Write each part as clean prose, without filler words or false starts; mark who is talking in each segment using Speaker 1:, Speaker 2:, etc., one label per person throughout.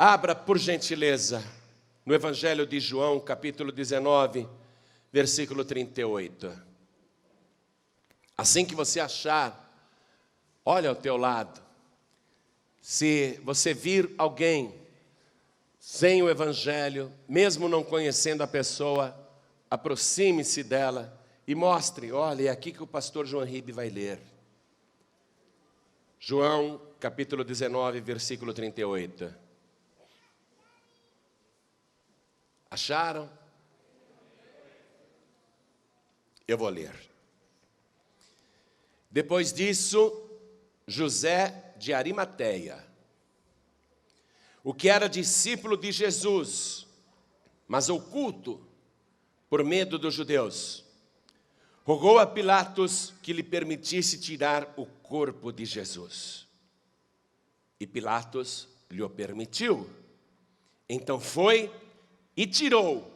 Speaker 1: Abra, por gentileza, no Evangelho de João, capítulo 19, versículo 38. Assim que você achar, olha ao teu lado. Se você vir alguém sem o Evangelho, mesmo não conhecendo a pessoa, aproxime-se dela e mostre, olha, é aqui que o pastor João Ribe vai ler. João, capítulo 19, versículo 38. Acharam? Eu vou ler. Depois disso, José de Arimateia, o que era discípulo de Jesus, mas oculto por medo dos judeus, rogou a Pilatos que lhe permitisse tirar o corpo de Jesus. E Pilatos lhe o permitiu. Então foi e tirou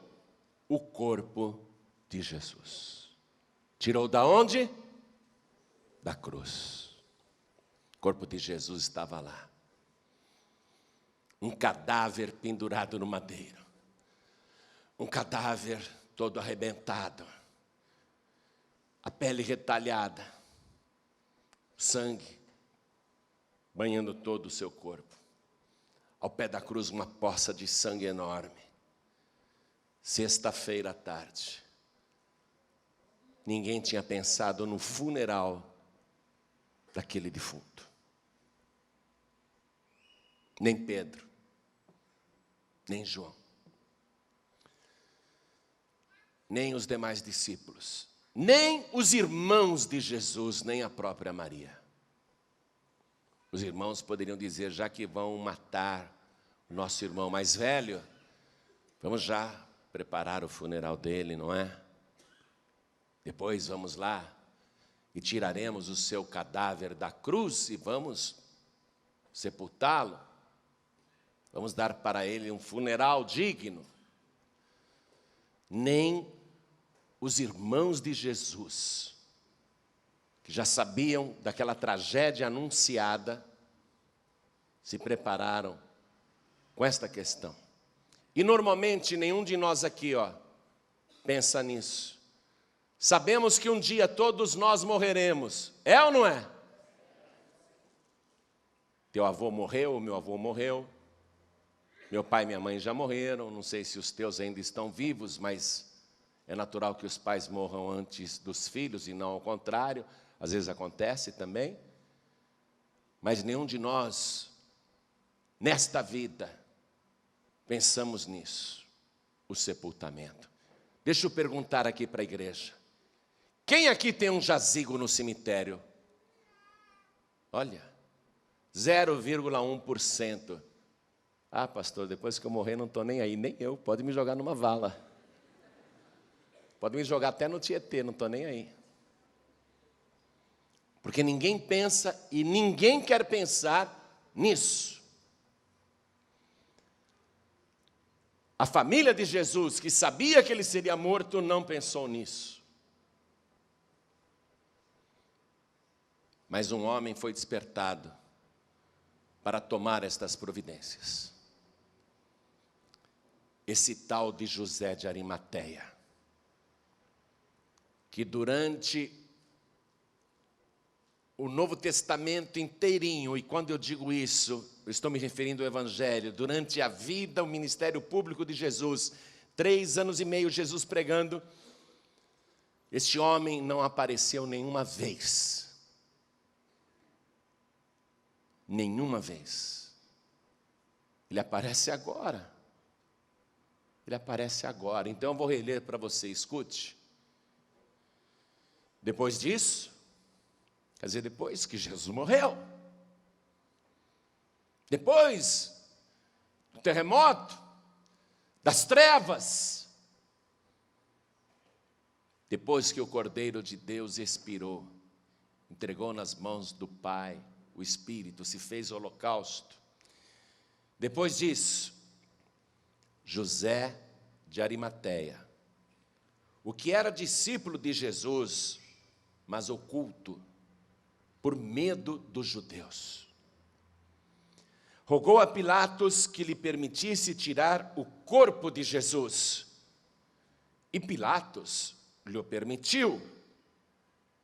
Speaker 1: o corpo de Jesus. Tirou da onde? Da cruz. O corpo de Jesus estava lá. Um cadáver pendurado no madeiro. Um cadáver todo arrebentado. A pele retalhada. Sangue banhando todo o seu corpo. Ao pé da cruz uma poça de sangue enorme. Sexta-feira à tarde. Ninguém tinha pensado no funeral daquele defunto. Nem Pedro, nem João, nem os demais discípulos, nem os irmãos de Jesus, nem a própria Maria. Os irmãos poderiam dizer, já que vão matar o nosso irmão mais velho, vamos já preparar o funeral dele, não é? Depois vamos lá e tiraremos o seu cadáver da cruz e vamos sepultá-lo. Vamos dar para ele um funeral digno. Nem os irmãos de Jesus, que já sabiam daquela tragédia anunciada, se prepararam com esta questão. E normalmente nenhum de nós aqui, pensa nisso. Sabemos que um dia todos nós morreremos. É ou não é? Teu avô morreu, meu avô morreu. Meu pai e minha mãe já morreram. Não sei se os teus ainda estão vivos, mas é natural que os pais morram antes dos filhos e não ao contrário. Às vezes acontece também. Mas nenhum de nós, nesta vida, pensamos nisso, o sepultamento. Deixa eu perguntar aqui para a igreja. Quem aqui tem um jazigo no cemitério? Olha, 0,1%. Ah, pastor, depois que eu morrer não estou nem aí. Nem eu, pode me jogar numa vala. Pode me jogar até no Tietê, não estou nem aí. Porque ninguém pensa e ninguém quer pensar nisso. A família de Jesus, que sabia que ele seria morto, não pensou nisso. Mas um homem foi despertado para tomar estas providências. Esse tal de José de Arimateia, que durante o Novo Testamento inteirinho, e quando eu digo isso, eu estou me referindo ao Evangelho, durante a vida, o ministério público de Jesus, 3 anos e meio Jesus pregando, este homem não apareceu nenhuma vez. Nenhuma vez. Ele aparece agora. Ele aparece agora. Então eu vou reler para você, escute. Depois disso, quer dizer, depois que Jesus morreu, depois do terremoto, das trevas, depois que o Cordeiro de Deus expirou, entregou nas mãos do Pai o Espírito, se fez holocausto. Depois disso, José de Arimateia, o que era discípulo de Jesus, mas oculto, por medo dos judeus, rogou a Pilatos que lhe permitisse tirar o corpo de Jesus. E Pilatos lhe permitiu.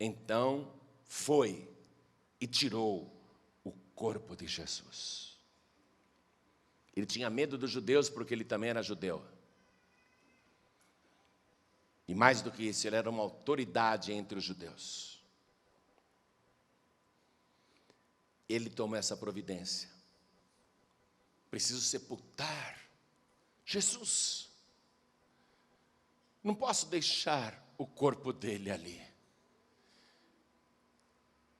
Speaker 1: Então foi e tirou o corpo de Jesus. Ele tinha medo dos judeus porque ele também era judeu. E mais do que isso, ele era uma autoridade entre os judeus. Ele tomou essa providência. Preciso sepultar Jesus. Não posso deixar o corpo dele ali.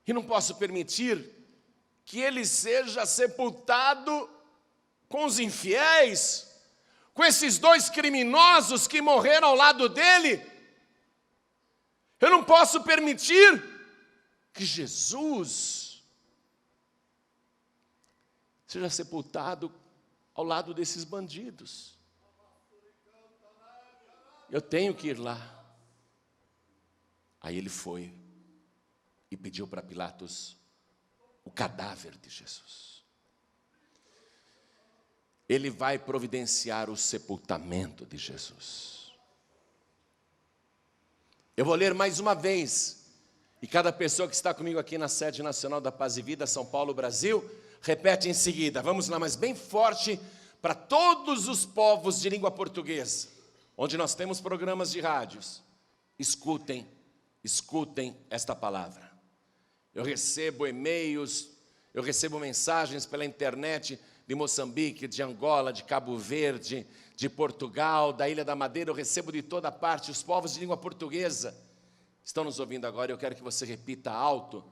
Speaker 1: E não posso permitir que ele seja sepultado com os infiéis, com esses dois criminosos que morreram ao lado dele. Eu não posso permitir que Jesus seja sepultado ao lado desses bandidos. Eu tenho que ir lá. Aí ele foi e pediu para Pilatos o cadáver de Jesus. Ele vai providenciar o sepultamento de Jesus. Eu vou ler mais uma vez, e cada pessoa que está comigo aqui na sede nacional da Paz e Vida, São Paulo, Brasil, repete em seguida. Vamos lá, mas bem forte, para todos os povos de língua portuguesa, onde nós temos programas de rádios. Escutem esta palavra. Eu recebo e-mails, eu recebo mensagens pela internet de Moçambique, de Angola, de Cabo Verde, de Portugal, da Ilha da Madeira. Eu recebo de toda parte. Os povos de língua portuguesa estão nos ouvindo agora. Eu quero que você repita alto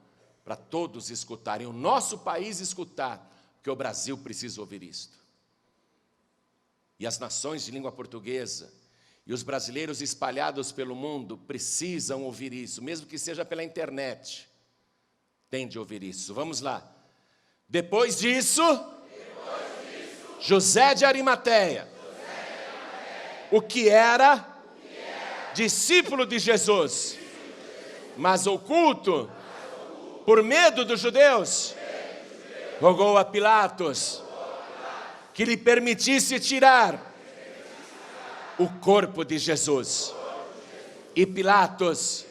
Speaker 1: para todos escutarem, o nosso país escutar, porque o Brasil precisa ouvir isto. E as nações de língua portuguesa e os brasileiros espalhados pelo mundo precisam ouvir isso, mesmo que seja pela internet. Tem de ouvir isso. Vamos lá. Depois disso, José de Arimateia, o que era discípulo de Jesus, mas oculto por medo dos judeus, rogou a Pilatos que lhe permitisse tirar o corpo de Jesus. E Pilatos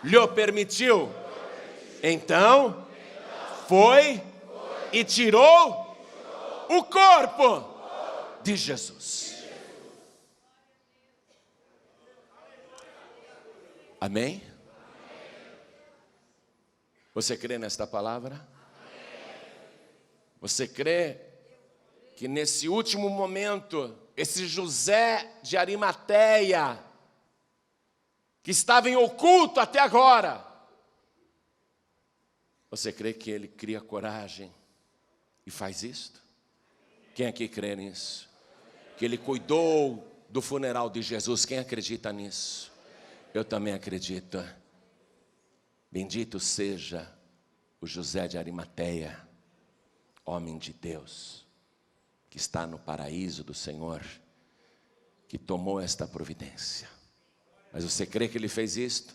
Speaker 1: lhe o permitiu. Então foi e tirou o corpo de Jesus. Amém? Você crê nesta palavra? Você crê que nesse último momento, esse José de Arimateia, que estava em oculto até agora, você crê que ele cria coragem e faz isto? Quem aqui crê nisso? Que ele cuidou do funeral de Jesus, quem acredita nisso? Eu também acredito. Bendito seja o José de Arimateia, homem de Deus, que está no paraíso do Senhor, que tomou esta providência. Mas você crê que ele fez isto?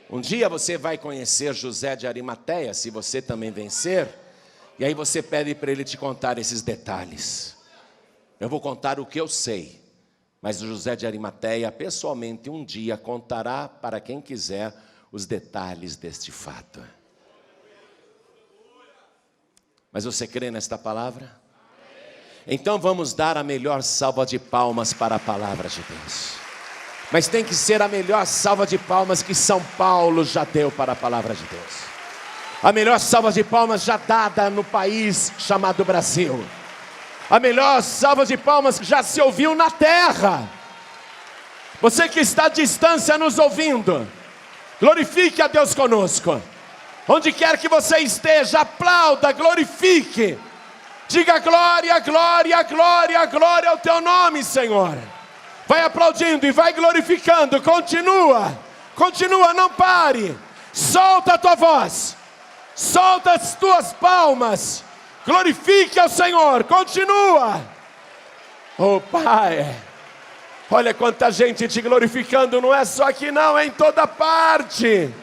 Speaker 1: Um dia você vai conhecer José de Arimateia, se você também vencer, e aí você pede para ele te contar esses detalhes. Eu vou contar o que eu sei, mas o José de Arimateia, pessoalmente, um dia contará para quem quiser os detalhes deste fato. Mas você crê nesta palavra? Então vamos dar a melhor salva de palmas para a palavra de Deus. Mas tem que ser a melhor salva de palmas que São Paulo já deu para a palavra de Deus. A melhor salva de palmas já dada no país chamado Brasil. A melhor salva de palmas que já se ouviu na terra. Você que está à distância nos ouvindo, glorifique a Deus conosco. Onde quer que você esteja, aplauda, glorifique. Diga glória, glória, glória, glória ao teu nome, Senhor. Vai aplaudindo e vai glorificando. Continua, continua, não pare. Solta a tua voz, solta as tuas palmas. Glorifique ao Senhor, continua. Oh Pai, olha quanta gente te glorificando. Não é só aqui não, é em toda parte.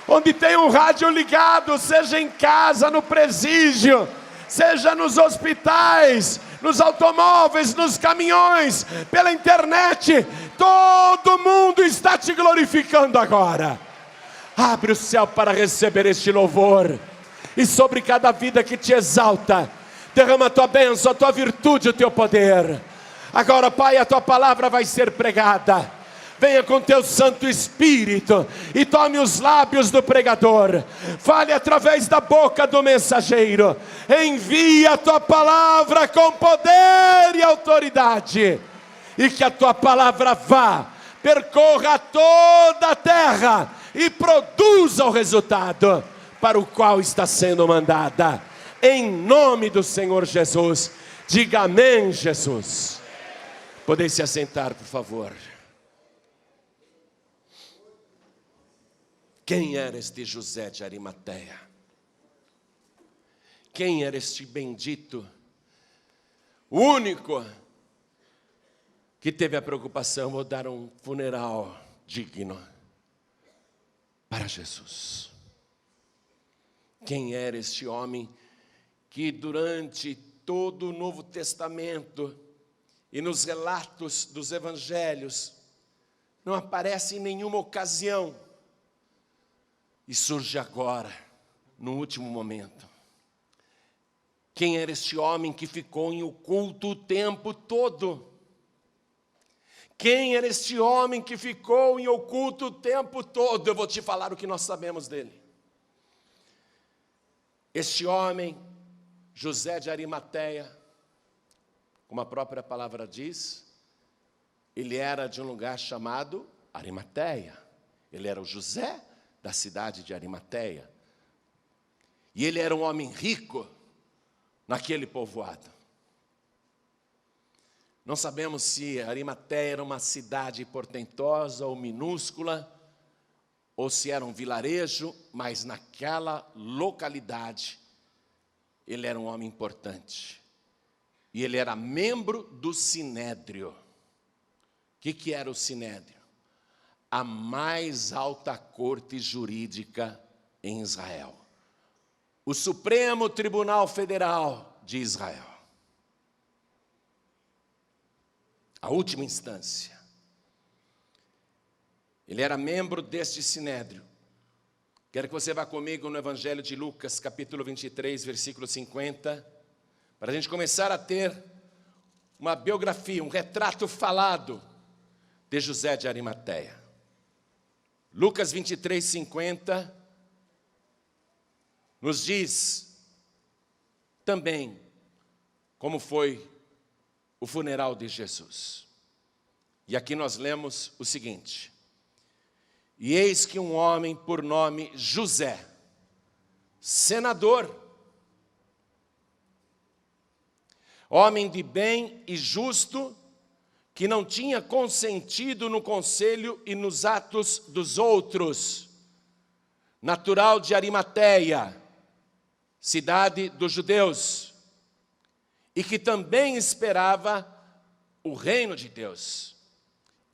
Speaker 1: Onde tem um rádio ligado, seja em casa, no presídio, seja nos hospitais, nos automóveis, nos caminhões, pela internet, todo mundo está te glorificando agora. Abre o céu para receber este louvor, e sobre cada vida que te exalta, derrama a tua bênção, a tua virtude, o teu poder. Agora, Pai, a tua palavra vai ser pregada. Venha com teu Santo Espírito e tome os lábios do pregador. Fale através da boca do mensageiro. Envia a tua palavra com poder e autoridade. E que a tua palavra vá, percorra toda a terra e produza o resultado para o qual está sendo mandada. Em nome do Senhor Jesus. Diga amém, Jesus. Podem se assentar, por favor. Quem era este José de Arimateia? Quem era este bendito, o único que teve a preocupação de dar um funeral digno para Jesus? Quem era este homem que durante todo o Novo Testamento e nos relatos dos evangelhos não aparece em nenhuma ocasião e surge agora, no último momento? Quem era este homem que ficou em oculto o tempo todo? Quem era este homem que ficou em oculto o tempo todo? Eu vou te falar o que nós sabemos dele. Este homem, José de Arimateia, como a própria palavra diz, ele era de um lugar chamado Arimateia. Ele era o José da cidade de Arimateia. E ele era um homem rico naquele povoado. Não sabemos se Arimateia era uma cidade portentosa ou minúscula, ou se era um vilarejo, mas naquela localidade ele era um homem importante. E ele era membro do Sinédrio. O que era o Sinédrio? A mais alta corte jurídica em Israel. O Supremo Tribunal Federal de Israel. A última instância. Ele era membro deste Sinédrio. Quero que você vá comigo no Evangelho de Lucas, capítulo 23, versículo 50, para a gente começar a ter uma biografia, um retrato falado de José de Arimateia. Lucas 23, 50, nos diz também como foi o funeral de Jesus. E aqui nós lemos o seguinte: e eis que um homem por nome José, senador, homem de bem e justo, que não tinha consentido no conselho e nos atos dos outros, natural de Arimateia, cidade dos judeus, e que também esperava o reino de Deus.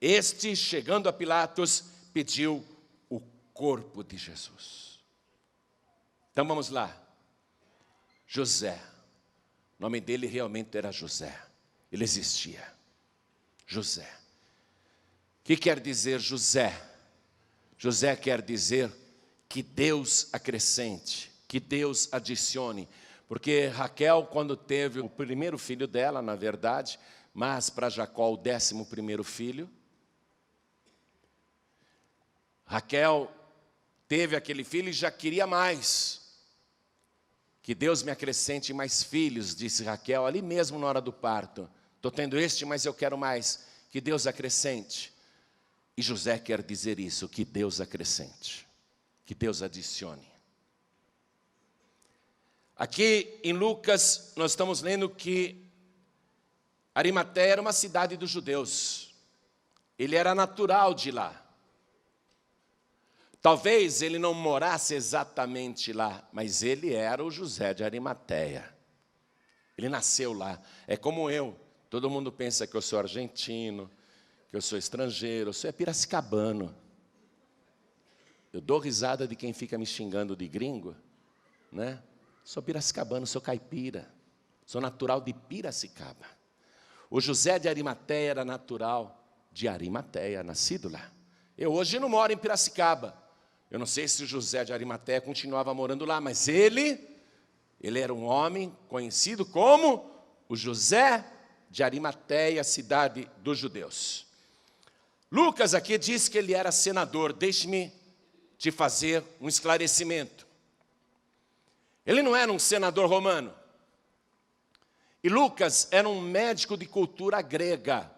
Speaker 1: Este, chegando a Pilatos, pediu o corpo de Jesus. Então vamos lá. José, o nome dele realmente era José, ele existia. José. O que quer dizer José? José quer dizer que Deus acrescente, que Deus adicione. Porque Raquel, quando teve o primeiro filho dela, na verdade, mas para Jacó o 11º filho, Raquel teve aquele filho e já queria mais. Que Deus me acrescente mais filhos, disse Raquel, ali mesmo na hora do parto. Estou tendo este, mas eu quero mais. Que Deus acrescente. E José quer dizer isso, que Deus acrescente. Que Deus adicione. Aqui em Lucas, nós estamos lendo que Arimateia era uma cidade dos judeus. Ele era natural de lá. Talvez ele não morasse exatamente lá, mas ele era o José de Arimateia. Ele nasceu lá. É como eu. Todo mundo pensa que eu sou argentino, que eu sou estrangeiro, eu sou piracicabano. Eu dou risada de quem fica me xingando de gringo, né? Sou piracicabano, sou caipira, sou natural de Piracicaba. O José de Arimateia era natural de Arimateia, nascido lá. Eu hoje não moro em Piracicaba. Eu não sei se o José de Arimateia continuava morando lá, mas ele era um homem conhecido como o José de Arimateia, cidade dos judeus. Lucas aqui diz que ele era senador. Deixe-me te fazer um esclarecimento. Ele não era um senador romano. E Lucas era um médico de cultura grega,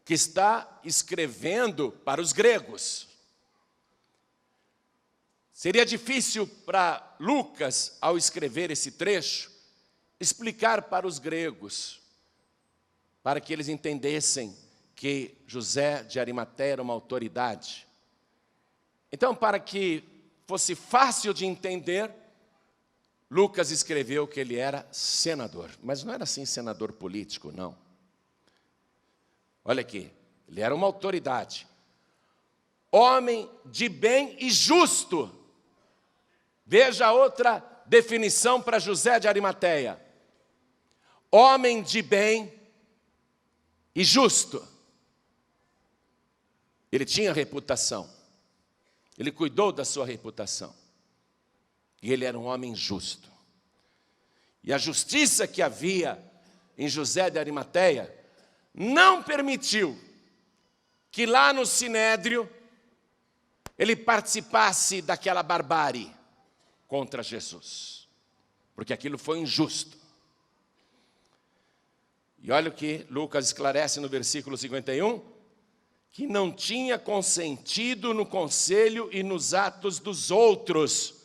Speaker 1: que está escrevendo para os gregos. Seria difícil para Lucas, ao escrever esse trecho, explicar para os gregos, para que eles entendessem que José de Arimateia era uma autoridade. Então, para que fosse fácil de entender, Lucas escreveu que ele era senador. Mas não era assim senador político, não. Olha aqui, ele era uma autoridade. Homem de bem e justo. Veja outra definição para José de Arimateia. Homem de bem e justo. Ele tinha reputação. Ele cuidou da sua reputação. E ele era um homem justo. E a justiça que havia em José de Arimateia não permitiu que lá no Sinédrio ele participasse daquela barbárie contra Jesus. Porque aquilo foi injusto. E olha o que Lucas esclarece no versículo 51, que não tinha consentido no conselho e nos atos dos outros,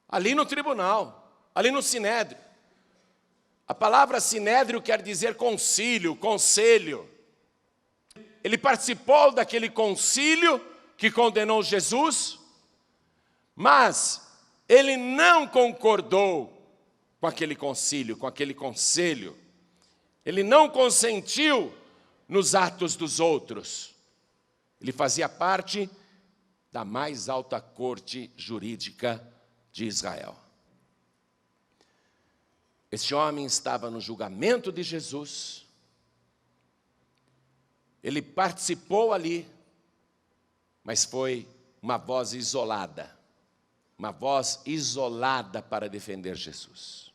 Speaker 1: ali no tribunal, ali no Sinédrio. A palavra Sinédrio quer dizer concílio, conselho. Ele participou daquele concílio que condenou Jesus, mas ele não concordou com aquele concílio, com aquele conselho. Ele não consentiu nos atos dos outros. Ele fazia parte da mais alta corte jurídica de Israel. Este homem estava no julgamento de Jesus. Ele participou ali, mas foi uma voz isolada. Uma voz isolada para defender Jesus.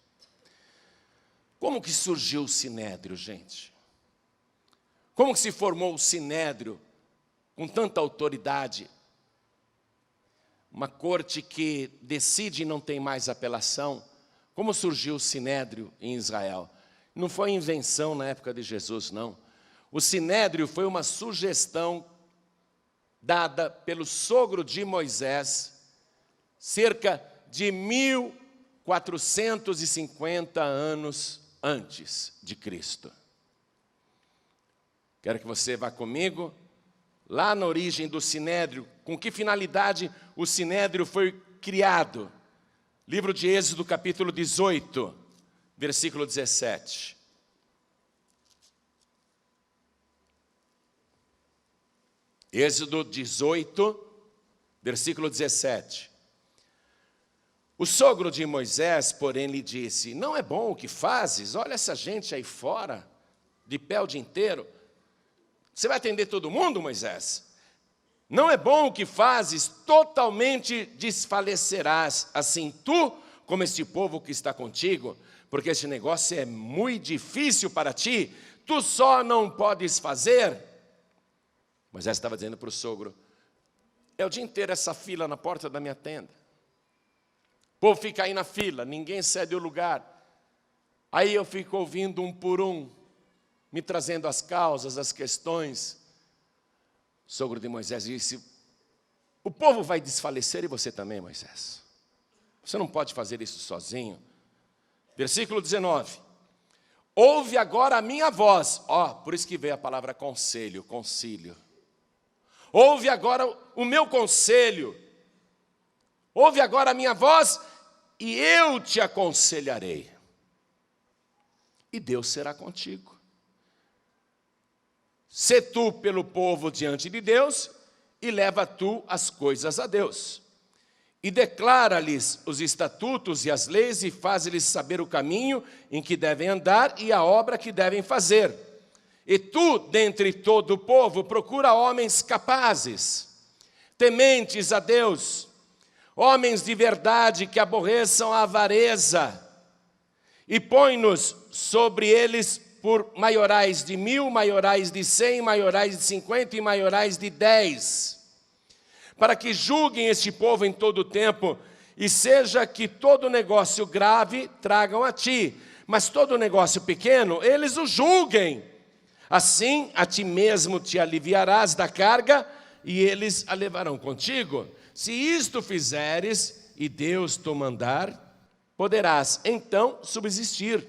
Speaker 1: Como que surgiu o Sinédrio, gente? Como que se formou o Sinédrio com tanta autoridade? Uma corte que decide e não tem mais apelação. Como surgiu o Sinédrio em Israel? Não foi invenção na época de Jesus, não. O Sinédrio foi uma sugestão dada pelo sogro de Moisés, cerca de 1450 anos antes de Cristo. Quero que você vá comigo lá na origem do Sinédrio. Com que finalidade o Sinédrio foi criado? Livro de Êxodo, capítulo 18, versículo 17. Êxodo 18, versículo 17. O sogro de Moisés, porém, lhe disse: não é bom o que fazes? Olha essa gente aí fora, de pé o dia inteiro. Você vai atender todo mundo, Moisés? Não é bom o que fazes, totalmente desfalecerás, assim tu, como este povo que está contigo, porque este negócio é muito difícil para ti, tu só não podes fazer. Moisés estava dizendo para o sogro: é o dia inteiro essa fila na porta da minha tenda. O povo fica aí na fila, ninguém cede o lugar. Aí eu fico ouvindo um por um, me trazendo as causas, as questões. O sogro de Moisés disse: o povo vai desfalecer e você também, Moisés. Você não pode fazer isso sozinho. Versículo 19. Ouve agora a minha voz. Por isso que veio a palavra conselho, concílio. Ouve agora o meu conselho. Ouve agora a minha voz e eu te aconselharei. E Deus será contigo. Sê tu pelo povo diante de Deus e leva tu as coisas a Deus. e declara-lhes os estatutos e as leis, e faz-lhes saber o caminho em que devem andar e a obra que devem fazer. E tu, dentre todo o povo, procura homens capazes, tementes a Deus, homens de verdade que aborreçam a avareza, e põe-nos sobre eles por maiorais de 1000, maiorais de 100, maiorais de 50 e maiorais de 10, para que julguem este povo em todo o tempo, e seja que todo negócio grave tragam a ti, mas todo negócio pequeno eles o julguem. Assim a ti mesmo te aliviarás da carga, e eles a levarão contigo. Se isto fizeres, e Deus te mandar, poderás então subsistir.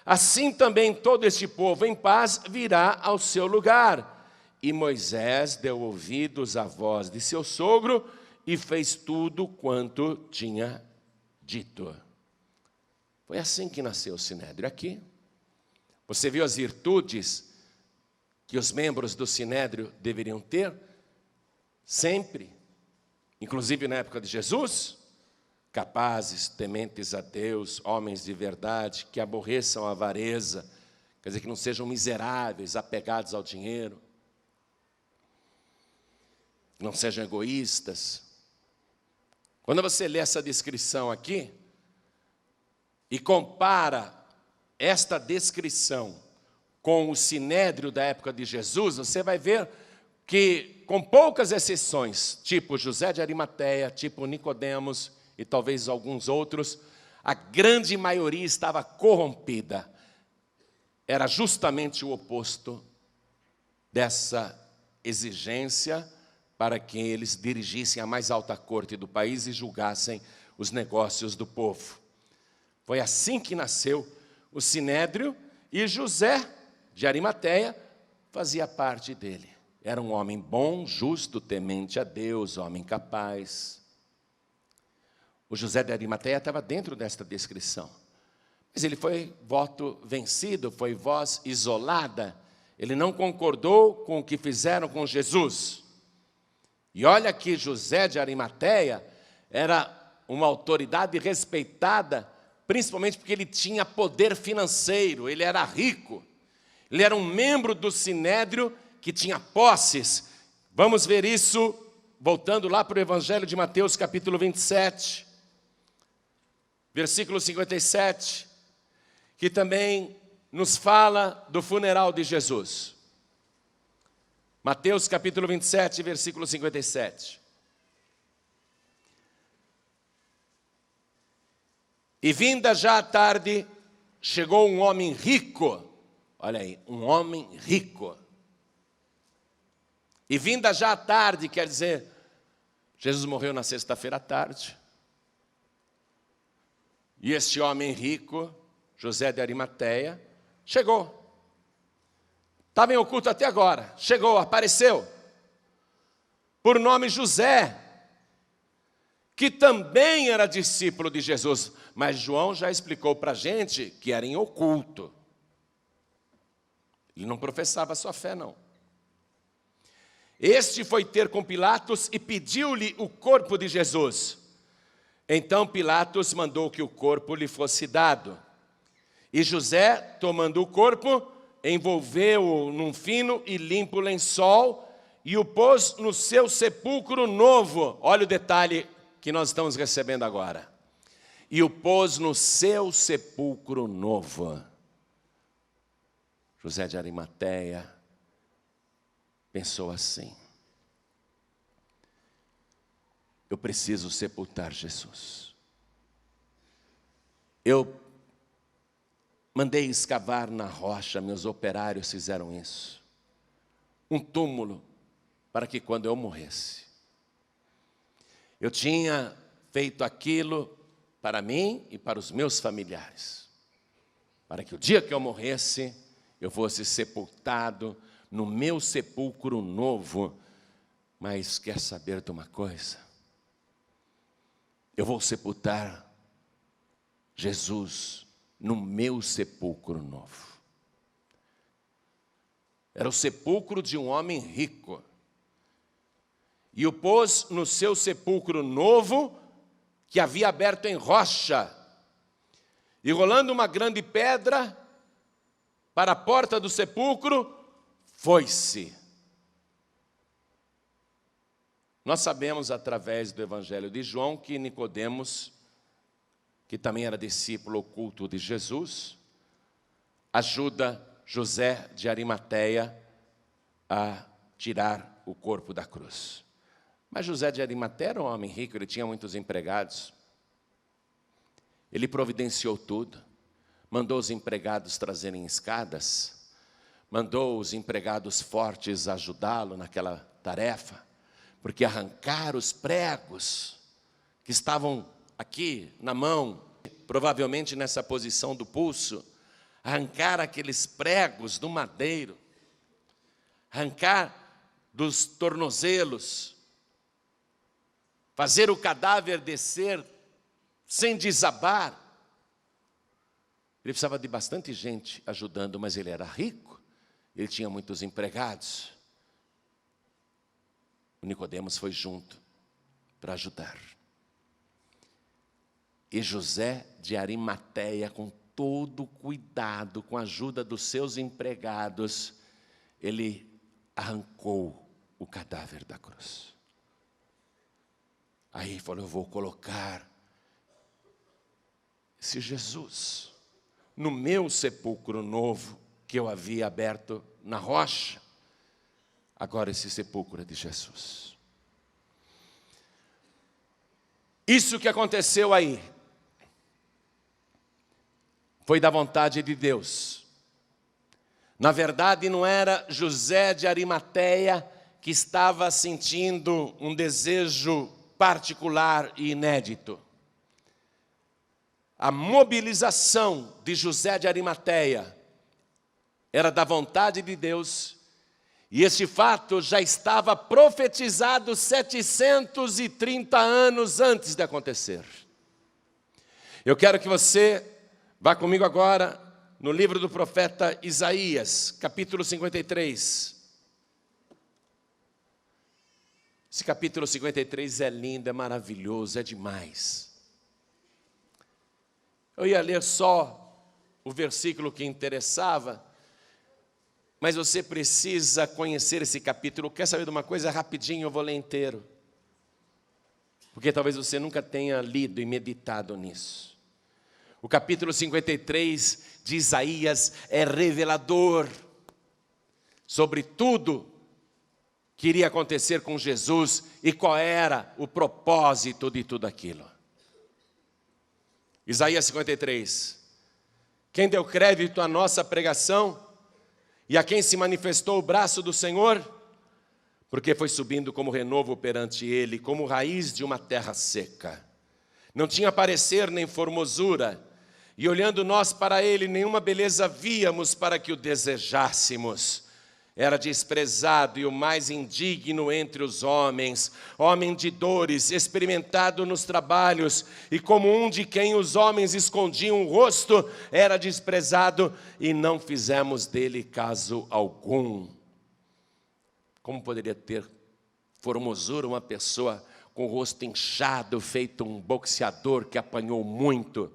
Speaker 1: Assim também todo este povo em paz virá ao seu lugar. E Moisés deu ouvidos à voz de seu sogro e fez tudo quanto tinha dito. Foi assim que nasceu o Sinédrio aqui. Você viu as virtudes que os membros do Sinédrio deveriam ter? Sempre, inclusive na época de Jesus: capazes, tementes a Deus, homens de verdade, que aborreçam a avareza, quer dizer, que não sejam miseráveis, apegados ao dinheiro, não sejam egoístas. Quando você lê essa descrição aqui e compara esta descrição com o Sinédrio da época de Jesus, você vai ver que, com poucas exceções, tipo José de Arimateia, tipo Nicodemos e talvez alguns outros, a grande maioria estava corrompida. Era justamente o oposto dessa exigência para que eles dirigissem a mais alta corte do país e julgassem os negócios do povo. Foi assim que nasceu o Sinédrio, e José de Arimateia fazia parte dele. Era um homem bom, justo, temente a Deus, homem capaz. O José de Arimateia estava dentro desta descrição. Mas ele foi voto vencido, foi voz isolada. Ele não concordou com o que fizeram com Jesus. E olha que José de Arimateia era uma autoridade respeitada, principalmente porque ele tinha poder financeiro, ele era rico. Ele era um membro do Sinédrio que tinha posses. Vamos ver isso voltando lá para o Evangelho de Mateus, capítulo 27, versículo 57, que também nos fala do funeral de Jesus. Mateus capítulo 27, versículo 57. E vinda já a tarde, chegou um homem rico. Olha aí, um homem rico. E vinda já a tarde, quer dizer, Jesus morreu na sexta-feira à tarde. E este homem rico, José de Arimateia, chegou. Estava em oculto até agora. Chegou, apareceu. Por nome José, que também era discípulo de Jesus. Mas João já explicou para a gente que era em oculto. Ele não professava sua fé, não. Este foi ter com Pilatos e pediu-lhe o corpo de Jesus. Então Pilatos mandou que o corpo lhe fosse dado. E José, tomando o corpo, envolveu-o num fino e limpo lençol e o pôs no seu sepulcro novo. Olha o detalhe que nós estamos recebendo agora. E o pôs no seu sepulcro novo. José de Arimateia pensou assim: eu preciso sepultar Jesus. Eu mandei escavar na rocha, meus operários fizeram isso. Um túmulo para que quando eu morresse. Eu tinha feito aquilo para mim e para os meus familiares. Para que o dia que eu morresse, eu fosse sepultado no meu sepulcro novo. Mas quer saber de uma coisa? Eu vou sepultar Jesus no meu sepulcro novo. Era o sepulcro de um homem rico. E o pôs no seu sepulcro novo que havia aberto em rocha, e rolando uma grande pedra para a porta do sepulcro, foi-se. Nós sabemos através do Evangelho de João que Nicodemos, que também era discípulo oculto de Jesus, ajuda José de Arimateia a tirar o corpo da cruz. Mas José de Arimateia era um homem rico, ele tinha muitos empregados. Ele providenciou tudo, mandou os empregados trazerem escadas, mandou os empregados fortes ajudá-lo naquela tarefa, porque arrancar os pregos que estavam aqui na mão, provavelmente nessa posição do pulso, arrancar aqueles pregos do madeiro, arrancar dos tornozelos, fazer o cadáver descer sem desabar. Ele precisava de bastante gente ajudando, mas ele era rico, ele tinha muitos empregados. O Nicodemos foi junto para ajudar. E José de Arimateia, com todo cuidado, com a ajuda dos seus empregados, ele arrancou o cadáver da cruz. Aí falou, eu vou colocar esse Jesus no meu sepulcro novo, que eu havia aberto na rocha. Agora esse sepulcro é de Jesus. Isso que aconteceu aí foi da vontade de Deus. Na verdade, não era José de Arimateia que estava sentindo um desejo particular e inédito. A mobilização de José de Arimateia era da vontade de Deus, e esse fato já estava profetizado 730 anos antes de acontecer. Eu quero que você vá comigo agora no livro do profeta Isaías, capítulo 53. Esse capítulo 53 é lindo, é maravilhoso, é demais. Eu ia ler só o versículo que interessava, mas você precisa conhecer esse capítulo. Quer saber de uma coisa? Rapidinho eu vou ler inteiro, porque talvez você nunca tenha lido e meditado nisso. O capítulo 53 de Isaías é revelador sobre tudo que iria acontecer com Jesus e qual era o propósito de tudo aquilo. Isaías 53. Quem deu crédito à nossa pregação e a quem se manifestou o braço do Senhor? Porque foi subindo como renovo perante ele, como raiz de uma terra seca. Não tinha parecer nem formosura, e olhando nós para ele, nenhuma beleza víamos para que o desejássemos. Era desprezado e o mais indigno entre os homens, homem de dores, experimentado nos trabalhos, e como um de quem os homens escondiam o rosto, era desprezado e não fizemos dele caso algum. Como poderia ter formosura uma pessoa com o rosto inchado, feito um boxeador que apanhou muito?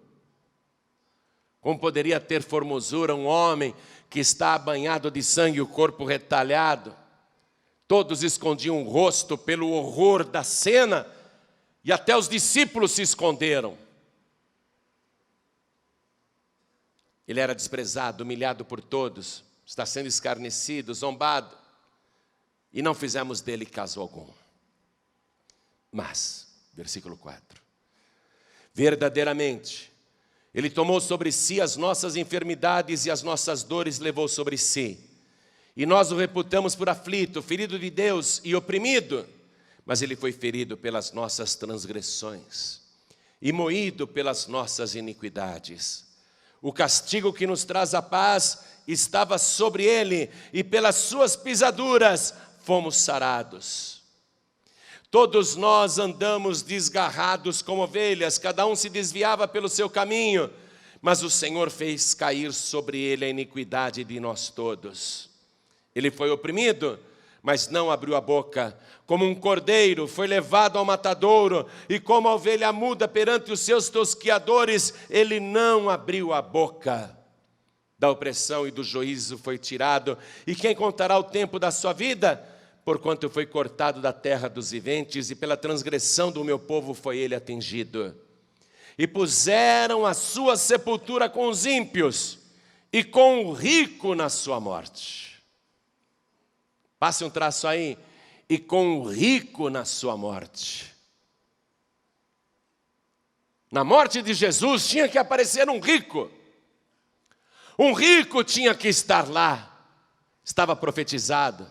Speaker 1: Como poderia ter formosura um homem que está banhado de sangue e o corpo retalhado? Todos escondiam o rosto pelo horror da cena, e até os discípulos se esconderam. Ele era desprezado, humilhado por todos, está sendo escarnecido, zombado, e não fizemos dele caso algum. Mas, versículo 4, verdadeiramente, ele tomou sobre si as nossas enfermidades e as nossas dores levou sobre si. E nós o reputamos por aflito, ferido de Deus e oprimido. Mas ele foi ferido pelas nossas transgressões e moído pelas nossas iniquidades. O castigo que nos traz a paz estava sobre ele, e pelas suas pisaduras fomos sarados. Todos nós andamos desgarrados como ovelhas, cada um se desviava pelo seu caminho, mas o Senhor fez cair sobre ele a iniquidade de nós todos. Ele foi oprimido, mas não abriu a boca. Como um cordeiro foi levado ao matadouro, e como a ovelha muda perante os seus tosquiadores, ele não abriu a boca. Da opressão e do juízo foi tirado, e quem contará o tempo da sua vida? Porquanto foi cortado da terra dos viventes, e pela transgressão do meu povo foi ele atingido. E puseram a sua sepultura com os ímpios, e com o rico na sua morte. Passe um traço aí. E com o rico na sua morte. Na morte de Jesus tinha que aparecer um rico. Um rico tinha que estar lá. Estava profetizado.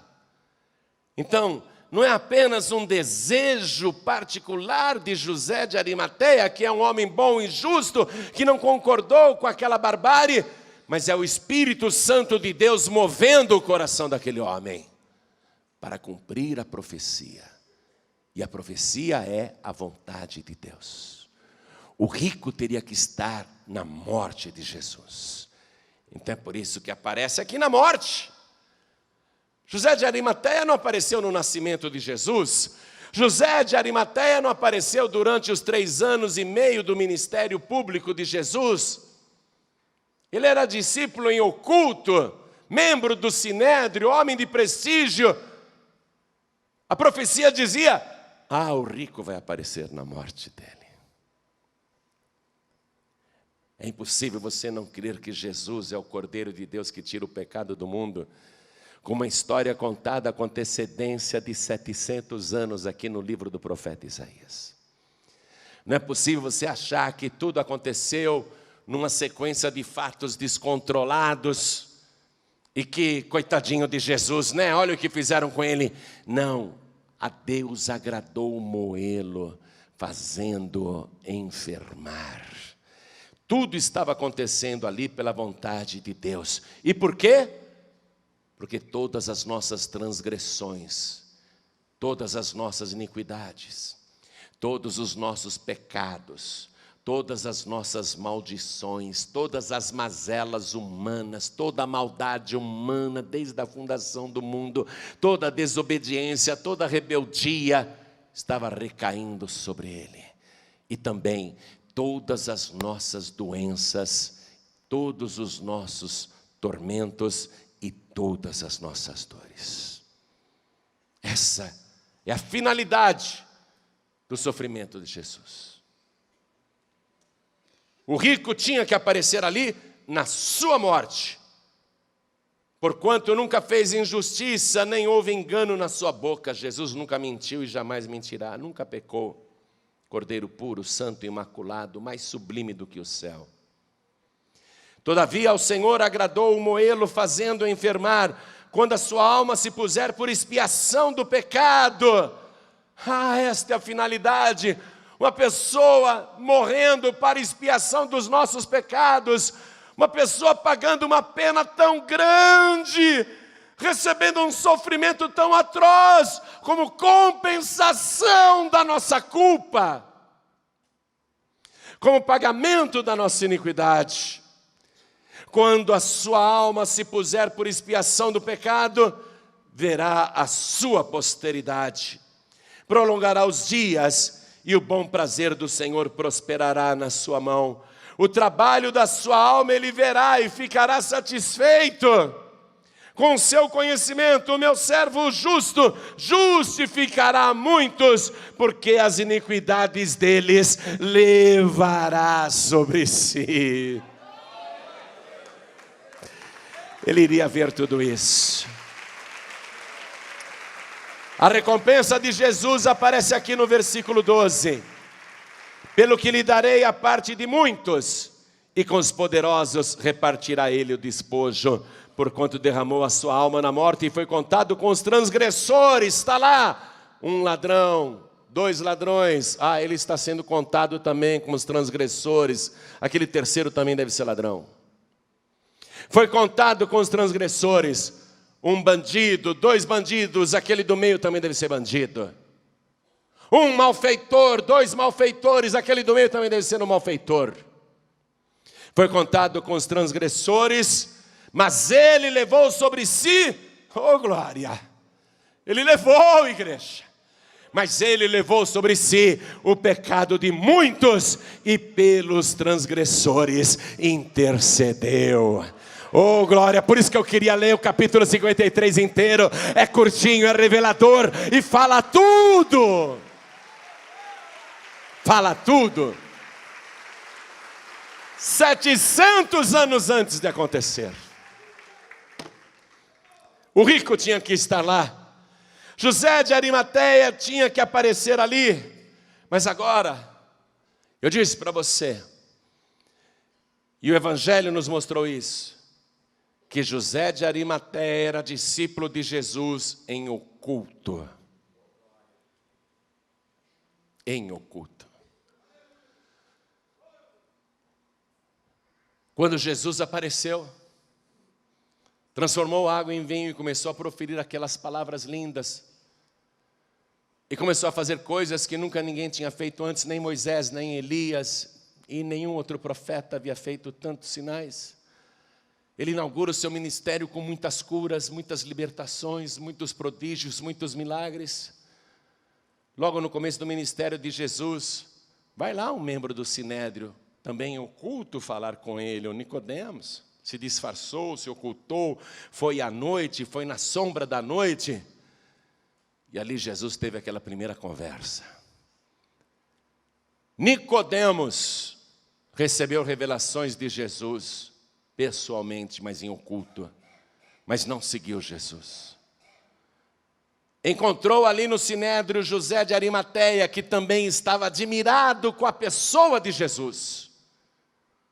Speaker 1: Então, não é apenas um desejo particular de José de Arimateia, que é um homem bom e justo, que não concordou com aquela barbárie, mas é o Espírito Santo de Deus movendo o coração daquele homem para cumprir a profecia. E a profecia é a vontade de Deus. O rico teria que estar na morte de Jesus. Então é por isso que aparece aqui na morte. José de Arimateia não apareceu no nascimento de Jesus. José de Arimateia não apareceu durante os 3 anos e meio do ministério público de Jesus. Ele era discípulo em oculto, membro do Sinédrio, homem de prestígio. A profecia dizia: o rico vai aparecer na morte dele. É impossível você não crer que Jesus é o Cordeiro de Deus que tira o pecado do mundo, com uma história contada com antecedência de 700 anos aqui no livro do profeta Isaías. Não é possível você achar que tudo aconteceu numa sequência de fatos descontrolados e que, coitadinho de Jesus, né? Olha o que fizeram com ele. Não, a Deus agradou moê-lo, fazendo-o enfermar. Tudo estava acontecendo ali pela vontade de Deus. E por quê? Porque todas as nossas transgressões, todas as nossas iniquidades, todos os nossos pecados, todas as nossas maldições, todas as mazelas humanas, toda a maldade humana desde a fundação do mundo, toda a desobediência, toda a rebeldia estava recaindo sobre ele. E também todas as nossas doenças, todos os nossos tormentos e todas as nossas dores. Essa é a finalidade do sofrimento de Jesus. O rico tinha que aparecer ali na sua morte, porquanto nunca fez injustiça, nem houve engano na sua boca. Jesus nunca mentiu e jamais mentirá, nunca pecou. Cordeiro puro, santo, imaculado, mais sublime do que o céu. Todavia ao Senhor agradou o moê-lo, fazendo-o enfermar, quando a sua alma se puser por expiação do pecado. Esta é a finalidade. Uma pessoa morrendo para expiação dos nossos pecados, uma pessoa pagando uma pena tão grande, recebendo um sofrimento tão atroz, como compensação da nossa culpa, como pagamento da nossa iniquidade. Quando a sua alma se puser por expiação do pecado, verá a sua posteridade, prolongará os dias, e o bom prazer do Senhor prosperará na sua mão. O trabalho da sua alma ele verá e ficará satisfeito. Com o seu conhecimento, o meu servo justo justificará muitos, porque as iniquidades deles levará sobre si. Ele iria ver tudo isso. A recompensa de Jesus aparece aqui no versículo 12. Pelo que lhe darei a parte de muitos, e com os poderosos repartirá ele o despojo, porquanto derramou a sua alma na morte e foi contado com os transgressores. Está lá, um ladrão, 2 ladrões. Ele está sendo contado também com os transgressores. Aquele terceiro também deve ser ladrão. Foi contado com os transgressores. Um bandido, 2 bandidos, aquele do meio também deve ser bandido. Um malfeitor, 2 malfeitores, aquele do meio também deve ser um malfeitor. Foi contado com os transgressores, mas ele levou sobre si, glória, Ele levou, igreja. Mas ele levou sobre si o pecado de muitos e pelos transgressores intercedeu. Oh, glória, por isso que eu queria ler o capítulo 53 inteiro. É curtinho, é revelador e fala tudo. Fala tudo. 700 anos antes de acontecer. O rico tinha que estar lá. José de Arimateia tinha que aparecer ali. Mas agora, eu disse para você, e o Evangelho nos mostrou isso, que José de Arimateia era discípulo de Jesus em oculto. Em oculto. Quando Jesus apareceu, transformou água em vinho e começou a proferir aquelas palavras lindas. E começou a fazer coisas que nunca ninguém tinha feito antes, nem Moisés, nem Elias, e nenhum outro profeta havia feito tantos sinais. Ele inaugura o seu ministério com muitas curas, muitas libertações, muitos prodígios, muitos milagres. Logo no começo do ministério de Jesus, vai lá um membro do Sinédrio, também oculto, falar com ele, o Nicodemos. Se disfarçou, se ocultou, foi à noite, foi na sombra da noite. E ali Jesus teve aquela primeira conversa. Nicodemos recebeu revelações de Jesus, pessoalmente, mas em oculto. Mas não seguiu Jesus. Encontrou ali no Sinédrio José de Arimateia, que também estava admirado com a pessoa de Jesus.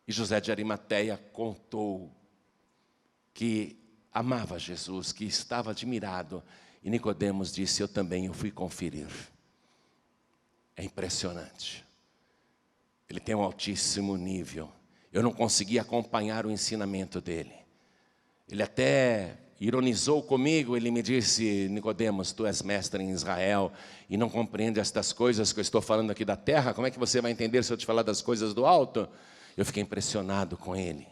Speaker 1: E José de Arimateia contou que amava Jesus, que estava admirado. E Nicodemos disse, eu fui conferir. É impressionante. Ele tem um altíssimo nível. Eu não consegui acompanhar o ensinamento dele. Ele até ironizou comigo, ele me disse, Nicodemos, tu és mestre em Israel e não compreende estas coisas que eu estou falando aqui da terra, como é que você vai entender se eu te falar das coisas do alto? Eu fiquei impressionado com ele.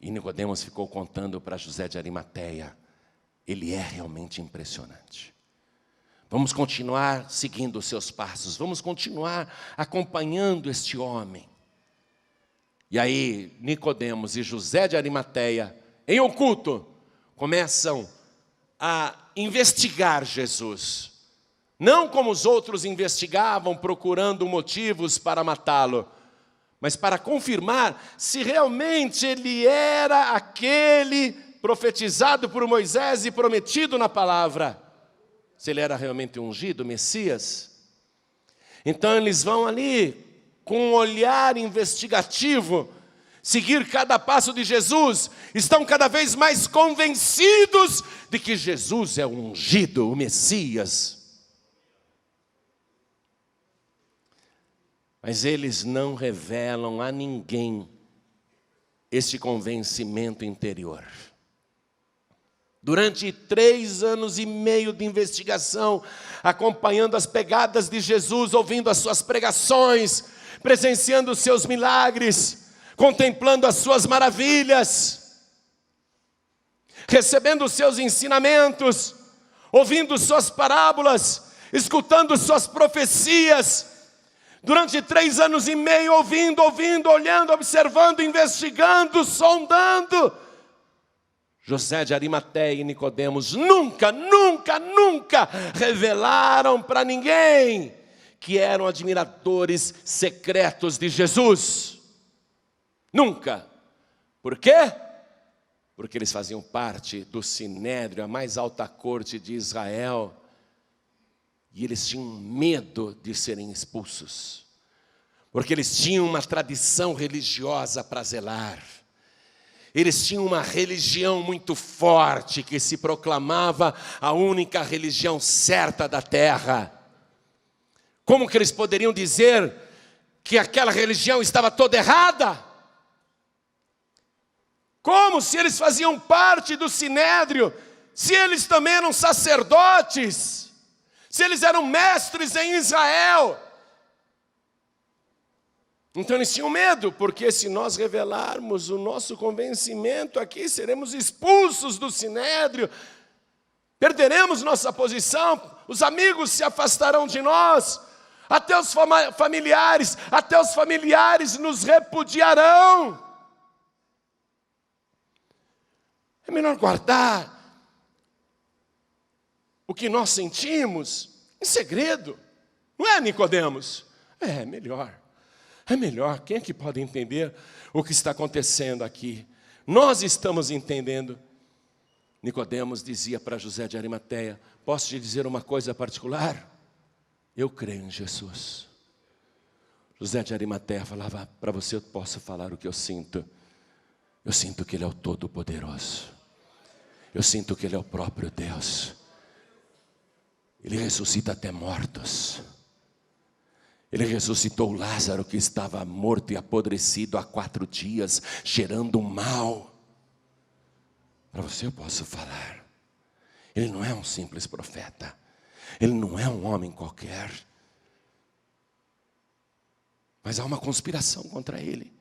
Speaker 1: E Nicodemos ficou contando para José de Arimateia. Ele é realmente impressionante. Vamos continuar seguindo os seus passos. Vamos continuar acompanhando este homem. E aí, Nicodemos e José de Arimateia, em oculto, começam a investigar Jesus. Não como os outros investigavam, procurando motivos para matá-lo, mas para confirmar se realmente ele era aquele profetizado por Moisés e prometido na palavra. Se ele era realmente ungido, Messias. Então eles vão ali, com um olhar investigativo, seguir cada passo de Jesus, estão cada vez mais convencidos de que Jesus é o ungido, o Messias. Mas eles não revelam a ninguém este convencimento interior. Durante 3 anos e meio de investigação, acompanhando as pegadas de Jesus, ouvindo as suas pregações, presenciando os seus milagres, contemplando as suas maravilhas, recebendo os seus ensinamentos, ouvindo suas parábolas, escutando suas profecias, durante 3 anos e meio, ouvindo, olhando, observando, investigando, sondando, José de Arimateia e Nicodemos nunca revelaram para ninguém que eram admiradores secretos de Jesus. Nunca. Por quê? Porque eles faziam parte do Sinédrio, a mais alta corte de Israel, e eles tinham medo de serem expulsos, porque eles tinham uma tradição religiosa para zelar. Eles tinham uma religião muito forte, que se proclamava a única religião certa da terra. Como que eles poderiam dizer que aquela religião estava toda errada? Como se eles faziam parte do Sinédrio, se eles também eram sacerdotes, se eles eram mestres em Israel? Então eles tinham medo, porque se nós revelarmos o nosso convencimento aqui, seremos expulsos do Sinédrio. perderemos nossa posição, os amigos se afastarão de nós, até os familiares nos repudiarão. É melhor guardar o que nós sentimos em segredo, não é, Nicodemos? É melhor. Quem é que pode entender o que está acontecendo aqui? Nós estamos entendendo. Nicodemos dizia para José de Arimateia: posso te dizer uma coisa particular? Eu creio em Jesus. José de Arimateia falava: para você eu posso falar o que eu sinto. Eu sinto que Ele é o Todo-Poderoso. Eu sinto que Ele é o próprio Deus. Ele ressuscita até mortos. Ele ressuscitou Lázaro, que estava morto e apodrecido há 4 dias, cheirando mal. Para você eu posso falar. Ele não é um simples profeta. Ele não é um homem qualquer. Mas há uma conspiração contra ele.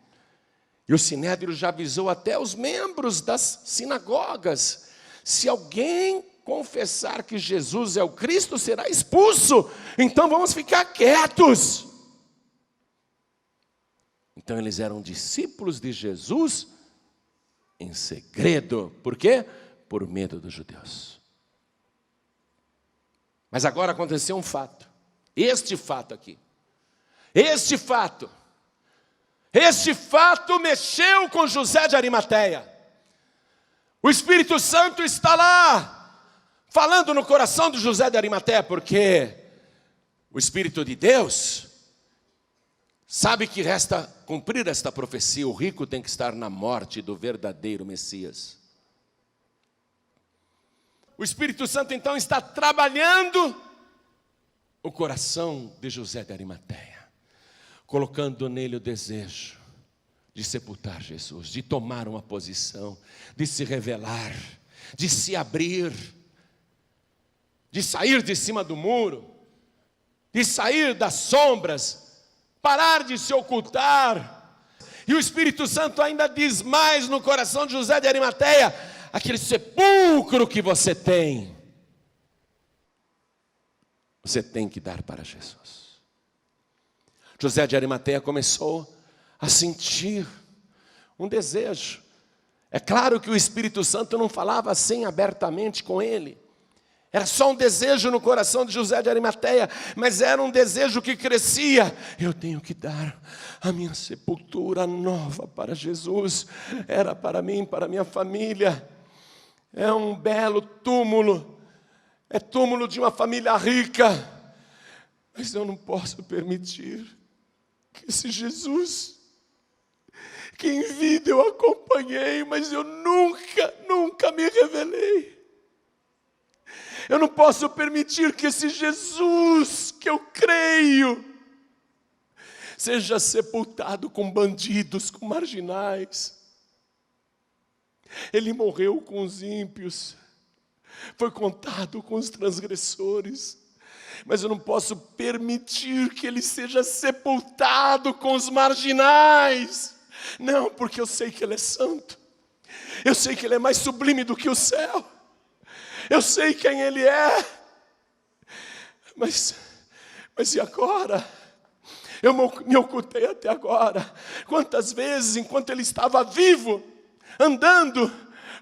Speaker 1: E o Sinédrio já avisou até os membros das sinagogas: se alguém confessar que Jesus é o Cristo, será expulso. Então vamos ficar quietos. Então eles eram discípulos de Jesus em segredo. Por quê? Por medo dos judeus. Mas agora aconteceu um fato. Este fato aqui. Este fato mexeu com José de Arimateia. O Espírito Santo está lá, falando no coração de José de Arimateia, porque o Espírito de Deus sabe que resta cumprir esta profecia: o rico tem que estar na morte do verdadeiro Messias. O Espírito Santo então está trabalhando o coração de José de Arimateia, colocando nele o desejo de sepultar Jesus, de tomar uma posição, de se revelar, de se abrir, de sair de cima do muro, de sair das sombras, parar de se ocultar. E o Espírito Santo ainda diz mais no coração de José de Arimateia: aquele sepulcro que você tem que dar para Jesus. José de Arimateia começou a sentir um desejo. É claro que o Espírito Santo não falava assim abertamente com ele. Era só um desejo no coração de José de Arimateia, mas era um desejo que crescia. Eu tenho que dar a minha sepultura nova para Jesus. Era para mim, para minha família. É um belo túmulo. É túmulo de uma família rica. Mas eu não posso permitir que esse Jesus, que em vida eu acompanhei, mas eu nunca me revelei. Eu não posso permitir que esse Jesus que eu creio seja sepultado com bandidos, com marginais. Ele morreu com os ímpios, foi contado com os transgressores, mas eu não posso permitir que ele seja sepultado com os marginais. Não, porque eu sei que ele é santo, eu sei que ele é mais sublime do que o céu, eu sei quem ele é. Mas e agora? Eu me ocultei até agora. Quantas vezes, enquanto ele estava vivo, andando,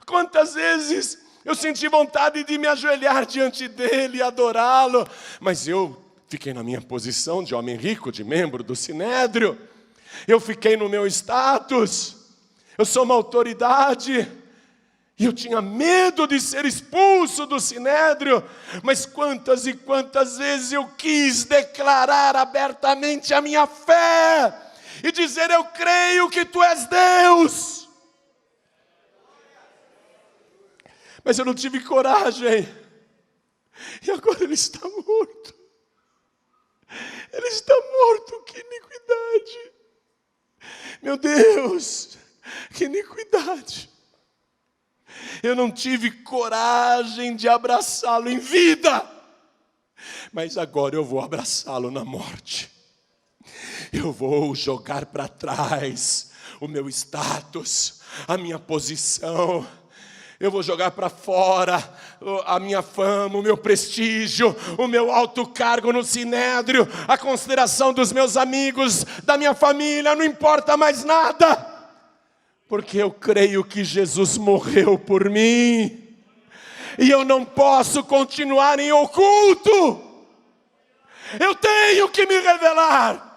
Speaker 1: quantas vezes eu senti vontade de me ajoelhar diante dele e adorá-lo, mas eu fiquei na minha posição de homem rico, de membro do Sinédrio. Eu fiquei no meu status. Eu sou uma autoridade. E eu tinha medo de ser expulso do Sinédrio. Mas quantas e quantas vezes eu quis declarar abertamente a minha fé e dizer: eu creio que tu és Deus. Mas eu não tive coragem. E agora ele está morto. Ele está morto, que iniquidade. Meu Deus, que iniquidade. Eu não tive coragem de abraçá-lo em vida, mas agora eu vou abraçá-lo na morte. Eu vou jogar para trás o meu status, a minha posição. eu vou jogar para fora a minha fama, o meu prestígio, o meu alto cargo no sinédrio, a consideração dos meus amigos, da minha família, não importa mais nada. Porque eu creio que Jesus morreu por mim. E eu não posso continuar em oculto. Eu tenho que me revelar.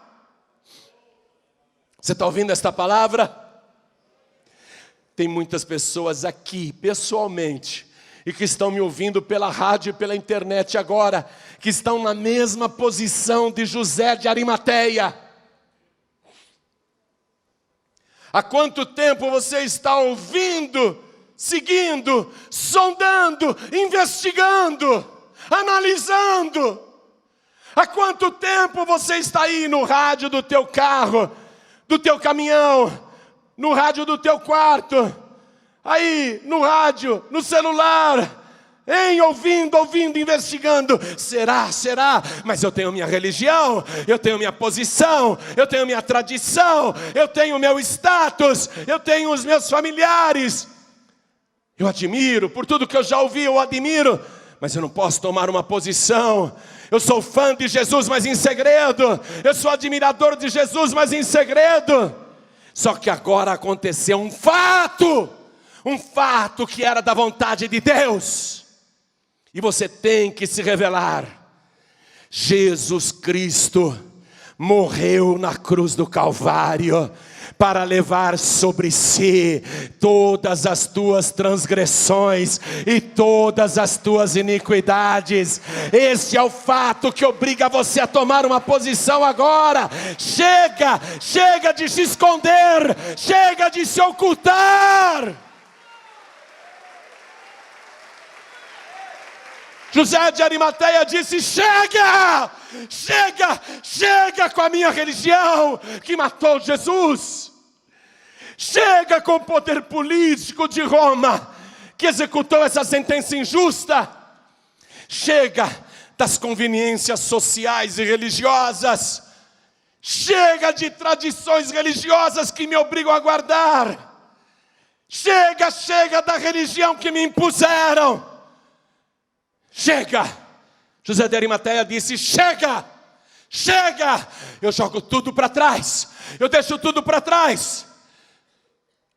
Speaker 1: Você está ouvindo esta palavra? Tem muitas pessoas aqui, pessoalmente, e que estão me ouvindo pela rádio e pela internet agora, que estão na mesma posição de José de Arimateia. Há quanto tempo você está ouvindo, seguindo, sondando, investigando, analisando? Há quanto tempo você está aí no rádio do teu carro, do teu caminhão, no rádio do teu quarto, aí no rádio, no celular, ouvindo, investigando, será? Mas eu tenho minha religião, eu tenho minha posição, eu tenho minha tradição, eu tenho meu status, eu tenho os meus familiares. Eu admiro, por tudo que eu já ouvi, eu admiro, mas eu não posso tomar uma posição. Eu sou fã de Jesus, mas em segredo. Eu sou admirador de Jesus, mas em segredo. Só que agora aconteceu um fato que era da vontade de Deus. E você tem que se revelar. Jesus Cristo morreu na cruz do Calvário para levar sobre si todas as tuas transgressões e todas as tuas iniquidades. Este é o fato que obriga você a tomar uma posição agora. Chega de se esconder, chega de se ocultar. José de Arimateia disse: chega com a minha religião que matou Jesus. Chega com o poder político de Roma que executou essa sentença injusta. Chega das conveniências sociais e religiosas. Chega de tradições religiosas que me obrigam a guardar. Chega da religião que me impuseram. Chega! José de Arimateia disse: chega! Eu jogo tudo para trás, eu deixo tudo para trás.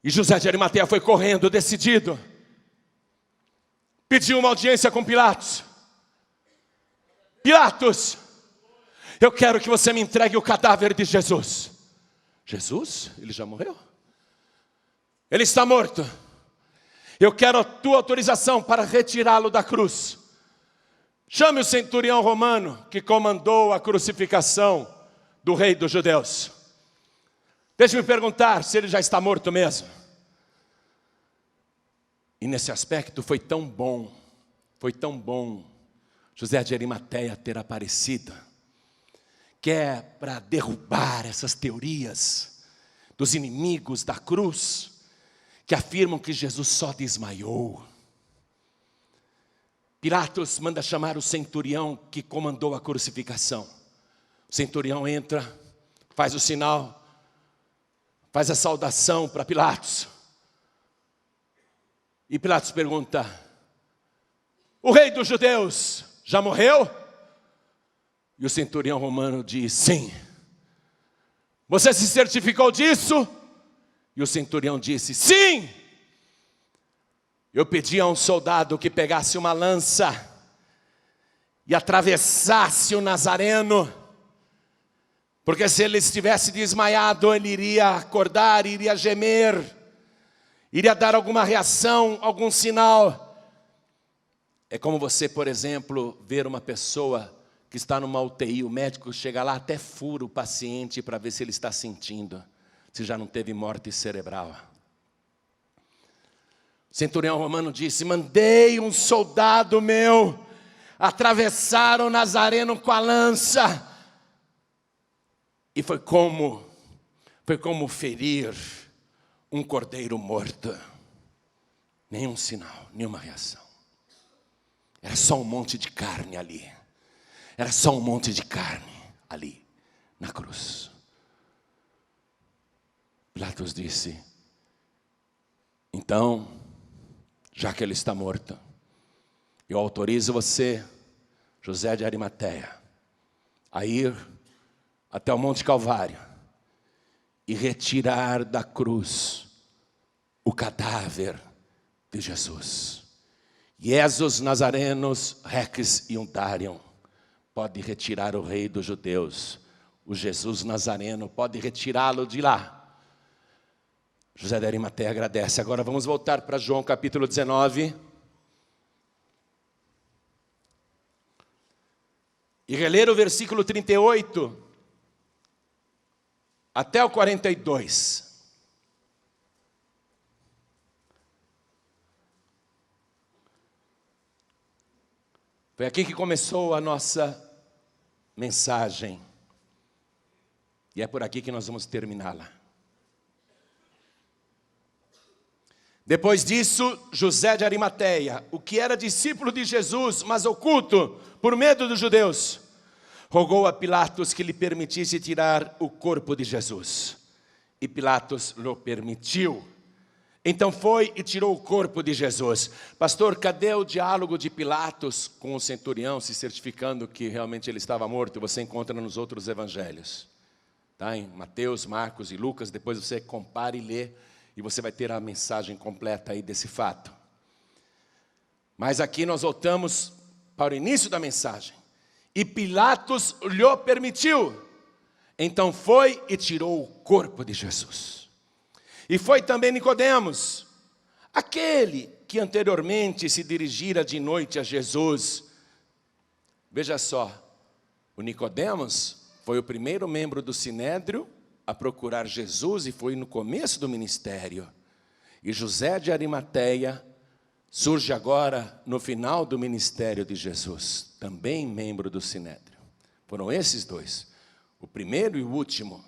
Speaker 1: E José de Arimateia foi correndo, decidido. Pediu uma audiência com Pilatos. Pilatos, eu quero que você me entregue o cadáver de Jesus. Jesus? Ele já morreu? Ele está morto. Eu quero a tua autorização para retirá-lo da cruz. Chame o centurião romano que comandou a crucificação do rei dos judeus. Deixe-me perguntar se ele já está morto mesmo. E nesse aspecto foi tão bom José de Arimateia ter aparecido, que é para derrubar essas teorias dos inimigos da cruz, que afirmam que Jesus só desmaiou. Pilatos manda chamar o centurião que comandou a crucificação. O centurião entra, faz o sinal, faz a saudação para Pilatos. E Pilatos pergunta: o rei dos judeus já morreu? E o centurião romano diz: sim. Você se certificou disso? E o centurião disse: sim. Eu pedi a um soldado que pegasse uma lança e atravessasse o Nazareno, porque se ele estivesse desmaiado, ele iria acordar, iria gemer, iria dar alguma reação, algum sinal. É como você, por exemplo, ver uma pessoa que está numa UTI, o médico chega lá, até fura o paciente para ver se ele está sentindo, se já não teve morte cerebral. O centurião romano disse: mandei um soldado meu atravessar o Nazareno com a lança. E foi como ferir um cordeiro morto. Nenhum sinal, nenhuma reação. Era só um monte de carne ali. Era só um monte de carne ali, na cruz. Pilatos disse: então, já que ele está morto. Eu autorizo você, José de Arimateia, a ir até o Monte Calvário e retirar da cruz o cadáver de Jesus. Jesus Nazarenos Rex Iuntarium. Pode retirar o rei dos judeus, o Jesus Nazareno, pode retirá-lo de lá. José de Arimateia agradece. Agora vamos voltar para João capítulo 19. E reler o versículo 38 até o 42. Foi aqui que começou a nossa mensagem. E é por aqui que nós vamos terminá-la. Depois disso, José de Arimateia, o que era discípulo de Jesus, mas oculto, por medo dos judeus, rogou a Pilatos que lhe permitisse tirar o corpo de Jesus. E Pilatos lhe permitiu. Então foi e tirou o corpo de Jesus. Pastor, cadê o diálogo de Pilatos com o centurião, se certificando que realmente ele estava morto? Você encontra nos outros evangelhos. Tá? Em Mateus, Marcos e Lucas, depois você compara e lê, e você vai ter a mensagem completa aí desse fato. Mas aqui nós voltamos para o início da mensagem. E Pilatos lhe permitiu. Então foi e tirou o corpo de Jesus. E foi também Nicodemos, aquele que anteriormente se dirigira de noite a Jesus. Veja só, o Nicodemos foi o primeiro membro do Sinédrio a procurar Jesus e foi no começo do ministério. E José de Arimateia surge agora no final do ministério de Jesus, também membro do Sinédrio. Foram esses dois, o primeiro e o último.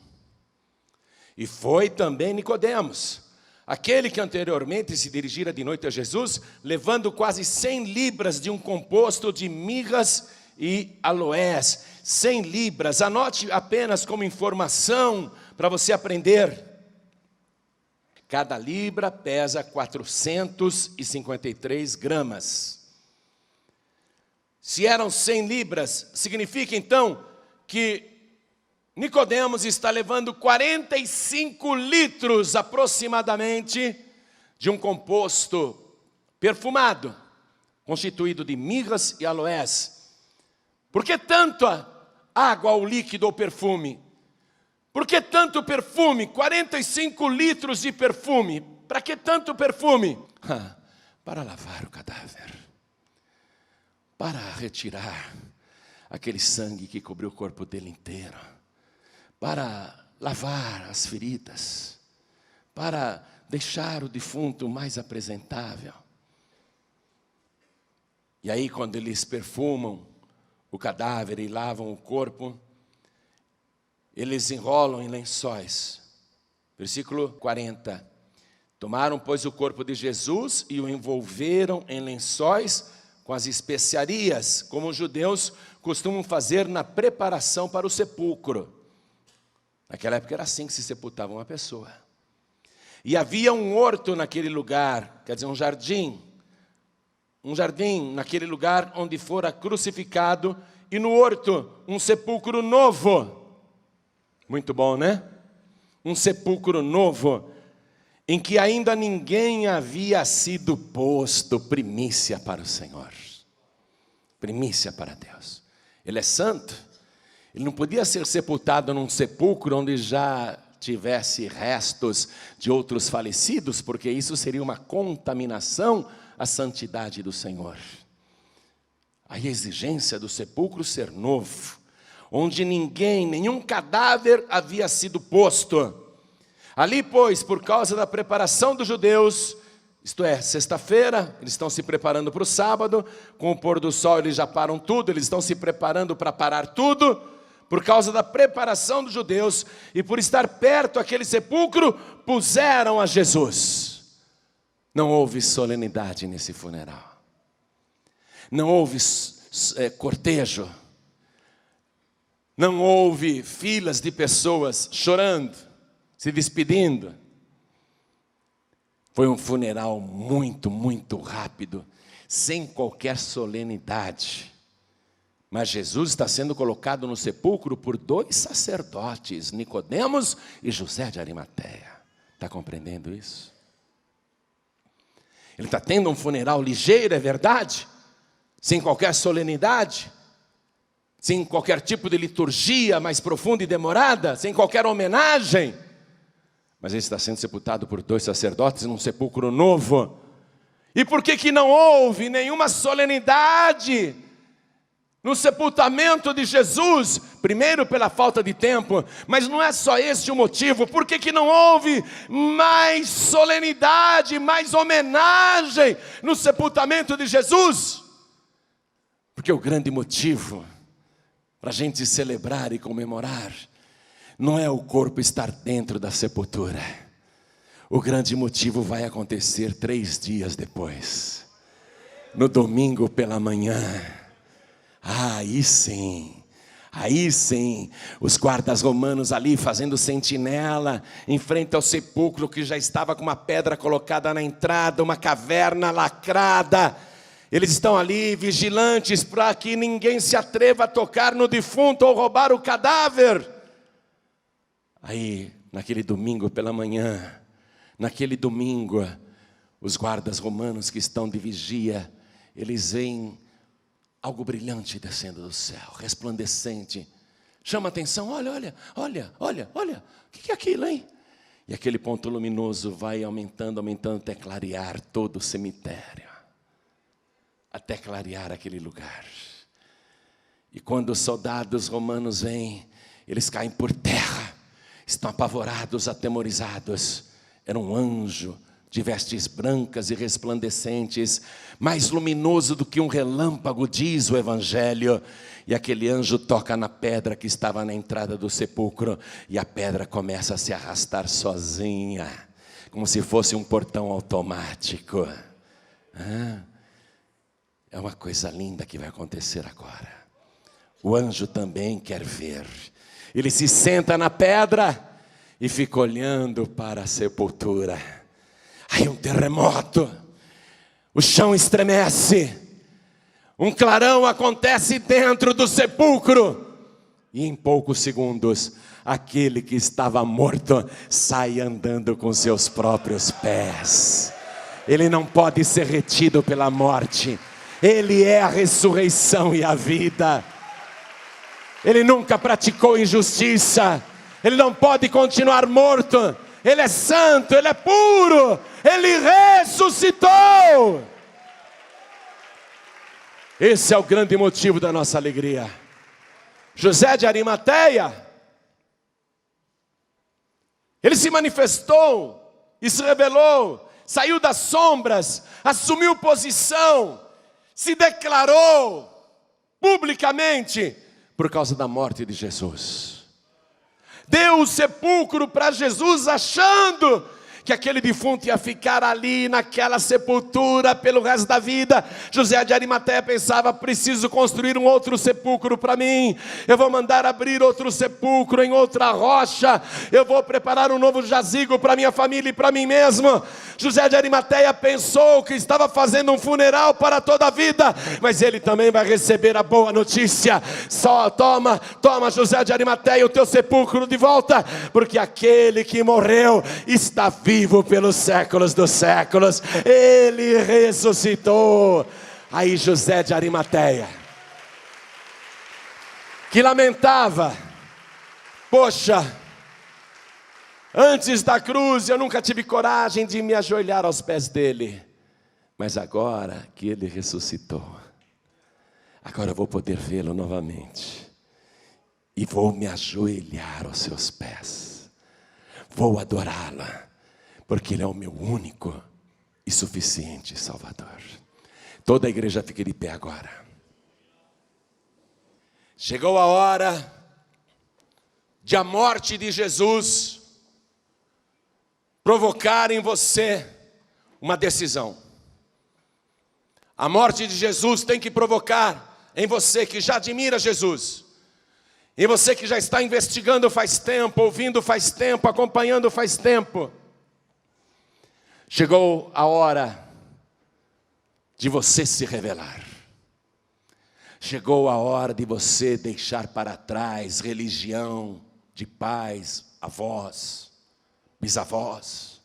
Speaker 1: E foi também Nicodemos, aquele que anteriormente se dirigira de noite a Jesus, levando quase 100 libras de um composto de mirras e aloés. 100 libras, anote apenas como informação para você aprender. Cada libra pesa 453 gramas. Se eram 100 libras, significa então que Nicodemos está levando 45 litros aproximadamente de um composto perfumado, constituído de mirras e aloés. Por que tanta água ou líquido ou perfume? Por que tanto perfume? 45 litros de perfume. Para que tanto perfume? Para lavar o cadáver. Para retirar aquele sangue que cobriu o corpo dele inteiro. Para lavar as feridas. Para deixar o defunto mais apresentável. E aí quando eles perfumam o cadáver e lavam o corpo, eles enrolam em lençóis. Versículo 40. Tomaram, pois, o corpo de Jesus e o envolveram em lençóis com as especiarias, como os judeus costumam fazer na preparação para o sepulcro. Naquela época era assim que se sepultava uma pessoa. E havia um horto naquele lugar, quer dizer, um jardim naquele lugar onde fora crucificado, e no horto um sepulcro novo. Muito bom, né? Um sepulcro novo, em que ainda ninguém havia sido posto. Primícia para o Senhor. Primícia para Deus. Ele é santo. Ele não podia ser sepultado num sepulcro onde já tivesse restos de outros falecidos, porque isso seria uma contaminação à santidade do Senhor. A exigência do sepulcro ser novo, onde nenhum cadáver havia sido posto. Ali, pois, por causa da preparação dos judeus, isto é, sexta-feira, eles estão se preparando para o sábado, com o pôr do sol eles já param tudo, eles estão se preparando para parar tudo, por causa da preparação dos judeus, e por estar perto aquele sepulcro, puseram a Jesus. Não houve solenidade nesse funeral. Não houve cortejo. Não houve filas de pessoas chorando, se despedindo. Foi um funeral muito rápido, sem qualquer solenidade. Mas Jesus está sendo colocado no sepulcro por 2 sacerdotes, Nicodemos e José de Arimateia. Está compreendendo isso? Ele está tendo um funeral ligeiro, é verdade? Sem qualquer solenidade, sem qualquer tipo de liturgia mais profunda e demorada, sem qualquer homenagem. Mas ele está sendo sepultado por 2 sacerdotes num sepulcro novo. E por que não houve nenhuma solenidade no sepultamento de Jesus? Primeiro, pela falta de tempo, mas não é só esse o motivo. Por que não houve mais solenidade, mais homenagem no sepultamento de Jesus? Porque o grande motivo para a gente celebrar e comemorar não é o corpo estar dentro da sepultura. O grande motivo vai acontecer 3 dias depois, no domingo pela manhã. Aí sim, os guardas romanos ali fazendo sentinela em frente ao sepulcro, que já estava com uma pedra colocada na entrada, uma caverna lacrada. Eles estão ali vigilantes para que ninguém se atreva a tocar no defunto ou roubar o cadáver. Aí, naquele domingo pela manhã, os guardas romanos que estão de vigia, eles veem algo brilhante descendo do céu, resplandecente. Chama a atenção, olha, o que é aquilo, hein? E aquele ponto luminoso vai aumentando até clarear todo o cemitério, até clarear aquele lugar. E quando os soldados romanos vêm, eles caem por terra, estão apavorados, atemorizados. Era um anjo de vestes brancas e resplandecentes, mais luminoso do que um relâmpago, diz o Evangelho. E aquele anjo toca na pedra que estava na entrada do sepulcro, e a pedra começa a se arrastar sozinha, como se fosse um portão automático. É uma coisa linda que vai acontecer agora. O anjo também quer ver. Ele se senta na pedra e fica olhando para a sepultura. Aí um terremoto, o chão estremece, um clarão acontece dentro do sepulcro, e em poucos segundos, aquele que estava morto sai andando com seus próprios pés. Ele não pode ser retido pela morte, ele é a ressurreição e a vida. Ele nunca praticou injustiça, ele não pode continuar morto. Ele é santo, ele é puro, ele ressuscitou. Esse é o grande motivo da nossa alegria. José de Arimateia, ele se manifestou e se revelou, saiu das sombras, assumiu posição, se declarou publicamente por causa da morte de Jesus. Deu o sepulcro para Jesus, achando que aquele defunto ia ficar ali naquela sepultura pelo resto da vida. José de Arimateia pensava: preciso construir um outro sepulcro para mim, eu vou mandar abrir outro sepulcro em outra rocha, eu vou preparar um novo jazigo para minha família e para mim mesmo. José de Arimateia pensou que estava fazendo um funeral para toda a vida, mas ele também vai receber a boa notícia. Só toma José de Arimateia, o teu sepulcro de volta, porque aquele que morreu está vivo pelos séculos dos séculos, ele ressuscitou. Aí José de Arimateia, que lamentava: poxa, antes da cruz eu nunca tive coragem de me ajoelhar aos pés dele, mas agora que ele ressuscitou, agora eu vou poder vê-lo novamente, e vou me ajoelhar aos seus pés, vou adorá-lo, porque ele é o meu único e suficiente Salvador. Toda a igreja fica de pé agora. Chegou a hora de a morte de Jesus provocar em você uma decisão. A morte de Jesus tem que provocar em você que já admira Jesus, em você que já está investigando faz tempo, ouvindo faz tempo, acompanhando faz tempo. Chegou a hora de você se revelar. Chegou a hora de você deixar para trás religião de pais, avós, bisavós.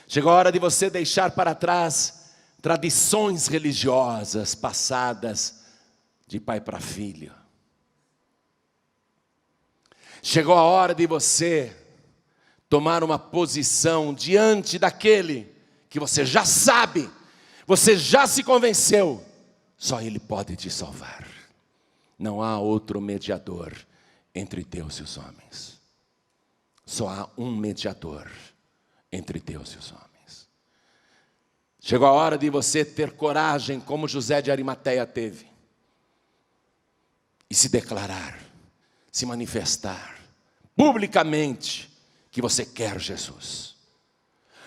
Speaker 1: Chegou a hora de você deixar para trás tradições religiosas passadas de pai para filho. Chegou a hora de você tomar uma posição diante daquele que você já sabe, você já se convenceu, só Ele pode te salvar. Não há outro mediador entre Deus e os homens. Só há um mediador entre Deus e os homens. Chegou a hora de você ter coragem, como José de Arimateia teve, e se declarar, se manifestar publicamente que você quer Jesus.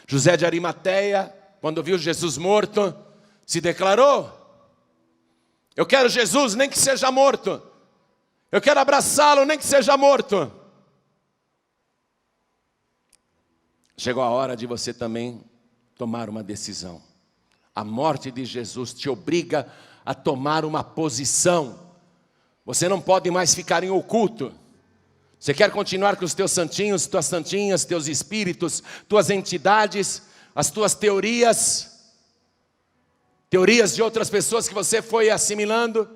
Speaker 1: José de Arimateia, quando viu Jesus morto, se declarou: eu quero Jesus, nem que seja morto. Eu quero abraçá-lo, nem que seja morto. Chegou a hora de você também tomar uma decisão. A morte de Jesus te obriga a tomar uma posição. Você não pode mais ficar em oculto. Você quer continuar com os teus santinhos, tuas santinhas, teus espíritos, tuas entidades, as tuas teorias de outras pessoas que você foi assimilando?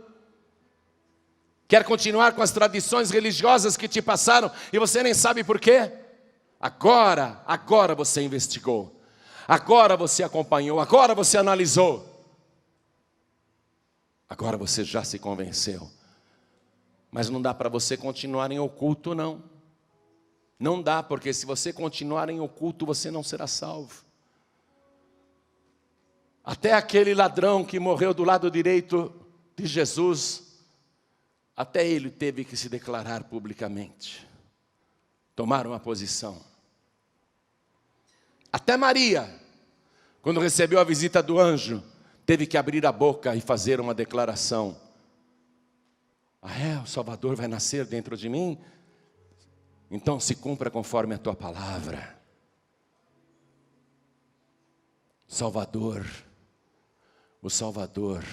Speaker 1: Quer continuar com as tradições religiosas que te passaram e você nem sabe por quê? Agora você investigou. Agora você acompanhou, agora você analisou. Agora você já se convenceu. Mas não dá para você continuar em oculto, não. Não dá, porque se você continuar em oculto, você não será salvo. Até aquele ladrão que morreu do lado direito de Jesus, até ele teve que se declarar publicamente, tomar uma posição. Até Maria, quando recebeu a visita do anjo, teve que abrir a boca e fazer uma declaração. O Salvador vai nascer dentro de mim? Então se cumpra conforme a tua palavra. O Salvador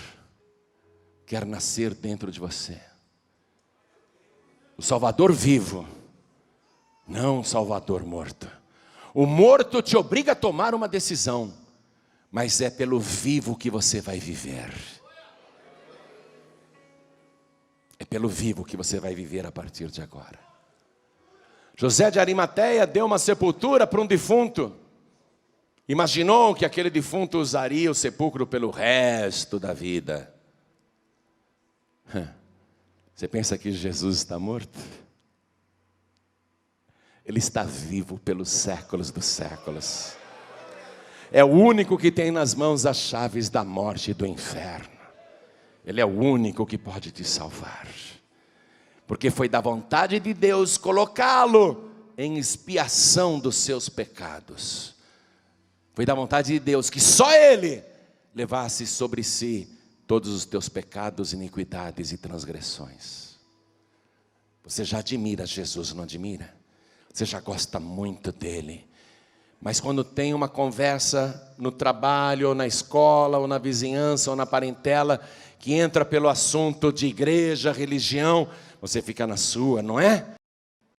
Speaker 1: quer nascer dentro de você. O Salvador vivo, não o Salvador morto. O morto te obriga a tomar uma decisão, mas é pelo vivo que você vai viver. É pelo vivo que você vai viver a partir de agora. José de Arimateia deu uma sepultura para um defunto. Imaginou que aquele defunto usaria o sepulcro pelo resto da vida. Você pensa que Jesus está morto? Ele está vivo pelos séculos dos séculos. É o único que tem nas mãos as chaves da morte e do inferno. Ele é o único que pode te salvar. Porque foi da vontade de Deus colocá-lo em expiação dos seus pecados. Foi da vontade de Deus que só Ele levasse sobre si todos os teus pecados, iniquidades e transgressões. Você já admira Jesus, não admira? Você já gosta muito dele. Mas quando tem uma conversa no trabalho, ou na escola, ou na vizinhança, ou na parentela, que entra pelo assunto de igreja, religião, você fica na sua, não é?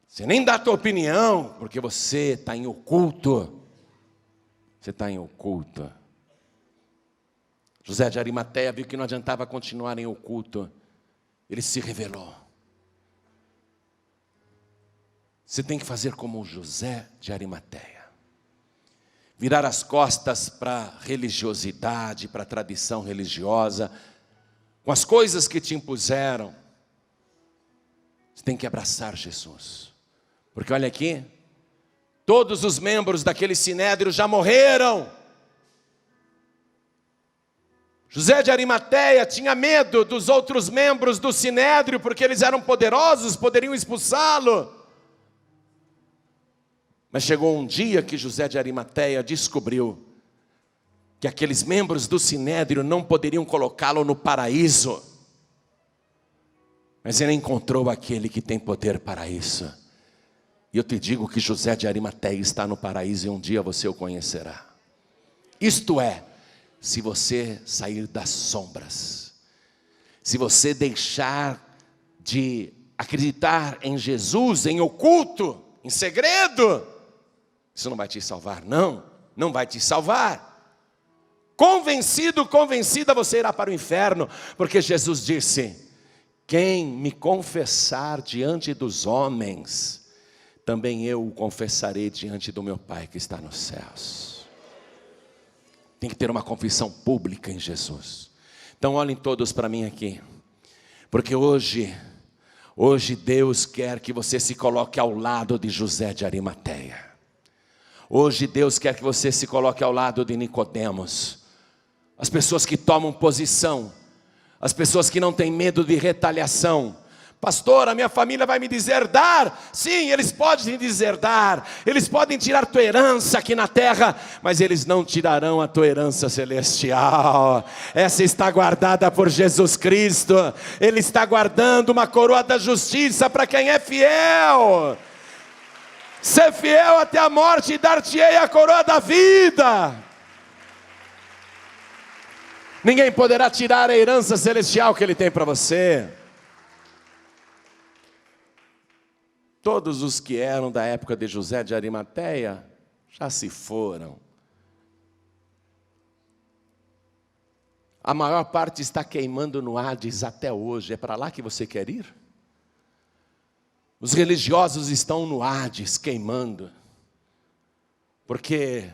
Speaker 1: Você nem dá a tua opinião, porque você está em oculto. Você está em oculto. José de Arimateia viu que não adiantava continuar em oculto. Ele se revelou. Você tem que fazer como José de Arimateia. Virar as costas para a religiosidade, para a tradição religiosa, com as coisas que te impuseram. Você tem que abraçar Jesus. Porque olha aqui, todos os membros daquele sinédrio já morreram. José de Arimateia tinha medo dos outros membros do sinédrio, porque eles eram poderosos, poderiam expulsá-lo. Mas chegou um dia que José de Arimateia descobriu que aqueles membros do sinédrio não poderiam colocá-lo no paraíso. Mas ele encontrou aquele que tem poder para isso. E eu te digo que José de Arimateia está no paraíso e um dia você o conhecerá. Isto é, se você sair das sombras, se você deixar de acreditar em Jesus, em oculto, em segredo, isso não vai te salvar, não vai te salvar. Convencido, convencida, você irá para o inferno, porque Jesus disse: quem me confessar diante dos homens, também eu o confessarei diante do meu Pai que está nos céus. Tem que ter uma confissão pública em Jesus. Então olhem todos para mim aqui, porque hoje Deus quer que você se coloque ao lado de José de Arimateia. Hoje Deus quer que você se coloque ao lado de Nicodemos. As pessoas que tomam posição, as pessoas que não têm medo de retaliação. Pastor, a minha família vai me deserdar. Sim, eles podem deserdar, eles podem tirar tua herança aqui na terra, mas eles não tirarão a tua herança celestial. Essa está guardada por Jesus Cristo. Ele está guardando uma coroa da justiça para quem é fiel. Ser fiel até a morte e dar-te-ei a coroa da vida. Ninguém poderá tirar a herança celestial que Ele tem para você. Todos os que eram da época de José de Arimateia já se foram. A maior parte está queimando no Hades até hoje. É para lá que você quer ir? Os religiosos estão no Hades queimando, porque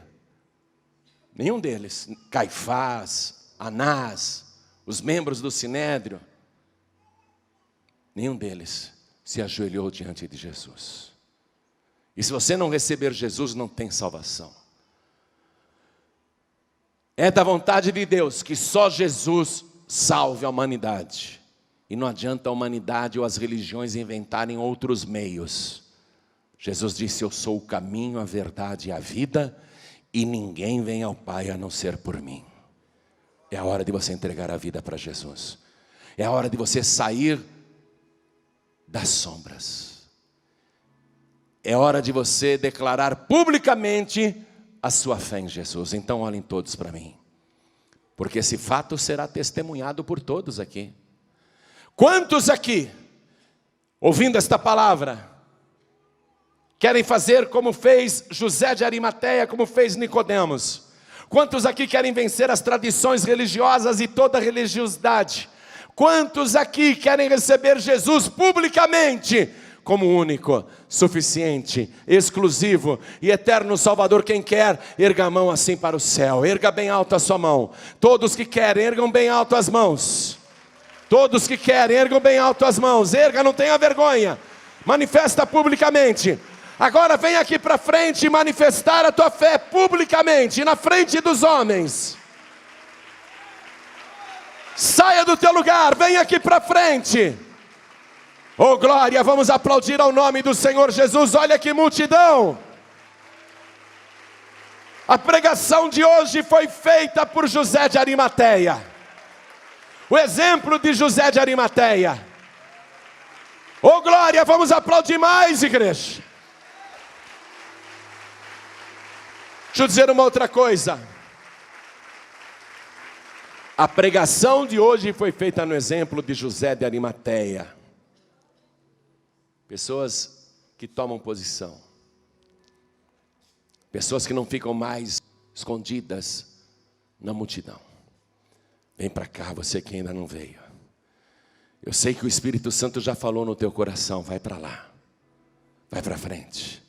Speaker 1: nenhum deles, Caifás, Anás, os membros do Sinédrio, nenhum deles se ajoelhou diante de Jesus. E se você não receber Jesus, não tem salvação. É da vontade de Deus que só Jesus salve a humanidade. E não adianta a humanidade ou as religiões inventarem outros meios. Jesus disse: eu sou o caminho, a verdade e a vida, e ninguém vem ao Pai a não ser por mim. É a hora de você entregar a vida para Jesus. É a hora de você sair das sombras. É hora de você declarar publicamente a sua fé em Jesus. Então olhem todos para mim, porque esse fato será testemunhado por todos aqui. Quantos aqui, ouvindo esta palavra, querem fazer como fez José de Arimateia, como fez Nicodemos? Quantos aqui querem vencer as tradições religiosas e toda a religiosidade? Quantos aqui querem receber Jesus publicamente como único, suficiente, exclusivo e eterno Salvador? Quem quer, erga a mão assim para o céu. Erga bem alto a sua mão. Todos que querem, ergam bem alto as mãos. Todos que querem, ergam bem alto as mãos. Erga, não tenha vergonha. Manifesta publicamente. Agora vem aqui para frente e manifestar a tua fé publicamente, na frente dos homens. Saia do teu lugar, vem aqui para frente. Oh glória, vamos aplaudir ao nome do Senhor Jesus. Olha que multidão. A pregação de hoje foi feita por José de Arimateia. O exemplo de José de Arimateia. Oh glória, vamos aplaudir mais, igreja. Deixa eu dizer uma outra coisa. A pregação de hoje foi feita no exemplo de José de Arimateia. Pessoas que tomam posição. Pessoas que não ficam mais escondidas na multidão. Vem para cá, você que ainda não veio. Eu sei que o Espírito Santo já falou no teu coração. Vai para lá. Vai para frente.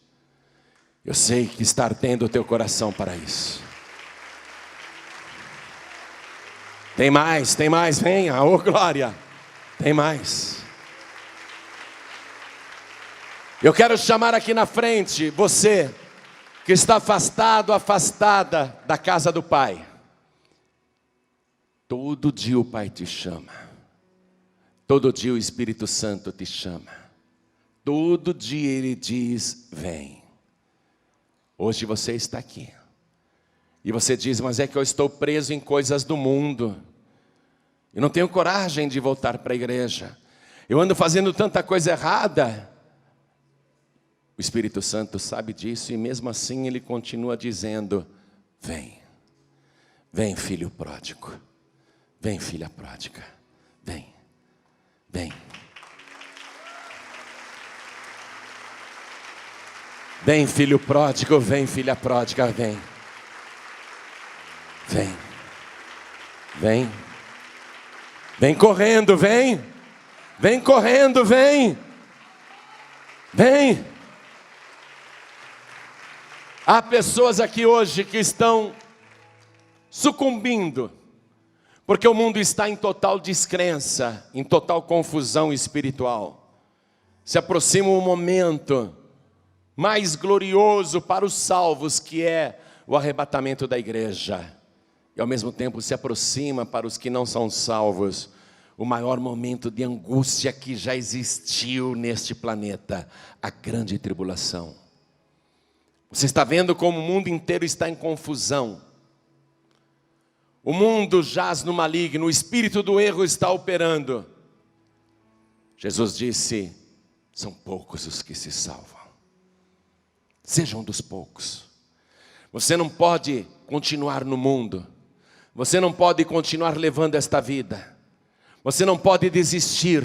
Speaker 1: Eu sei que está ardendo o teu coração para isso. Tem mais, venha, oh glória. Tem mais. Eu quero chamar aqui na frente você que está afastado, afastada da casa do Pai. Todo dia o Pai te chama. Todo dia o Espírito Santo te chama. Todo dia Ele diz, vem. Hoje você está aqui. E você diz, mas é que eu estou preso em coisas do mundo. Eu não tenho coragem de voltar para a igreja. Eu ando fazendo tanta coisa errada. O Espírito Santo sabe disso e mesmo assim Ele continua dizendo, vem. Vem, filho pródigo. Vem, filha pródiga. Vem, vem. Vem, filho pródigo, vem, filha pródiga, vem. Vem. Vem. Vem correndo, vem. Vem correndo, vem. Vem. Há pessoas aqui hoje que estão sucumbindo, porque o mundo está em total descrença, em total confusão espiritual. Se aproxima um momento mais glorioso para os salvos, que é o arrebatamento da igreja. E ao mesmo tempo se aproxima para os que não são salvos, o maior momento de angústia que já existiu neste planeta, a grande tribulação. Você está vendo como o mundo inteiro está em confusão. O mundo jaz no maligno, o espírito do erro está operando. Jesus disse, são poucos os que se salvam. Sejam dos poucos. Você não pode continuar no mundo. Você não pode continuar levando esta vida. Você não pode desistir.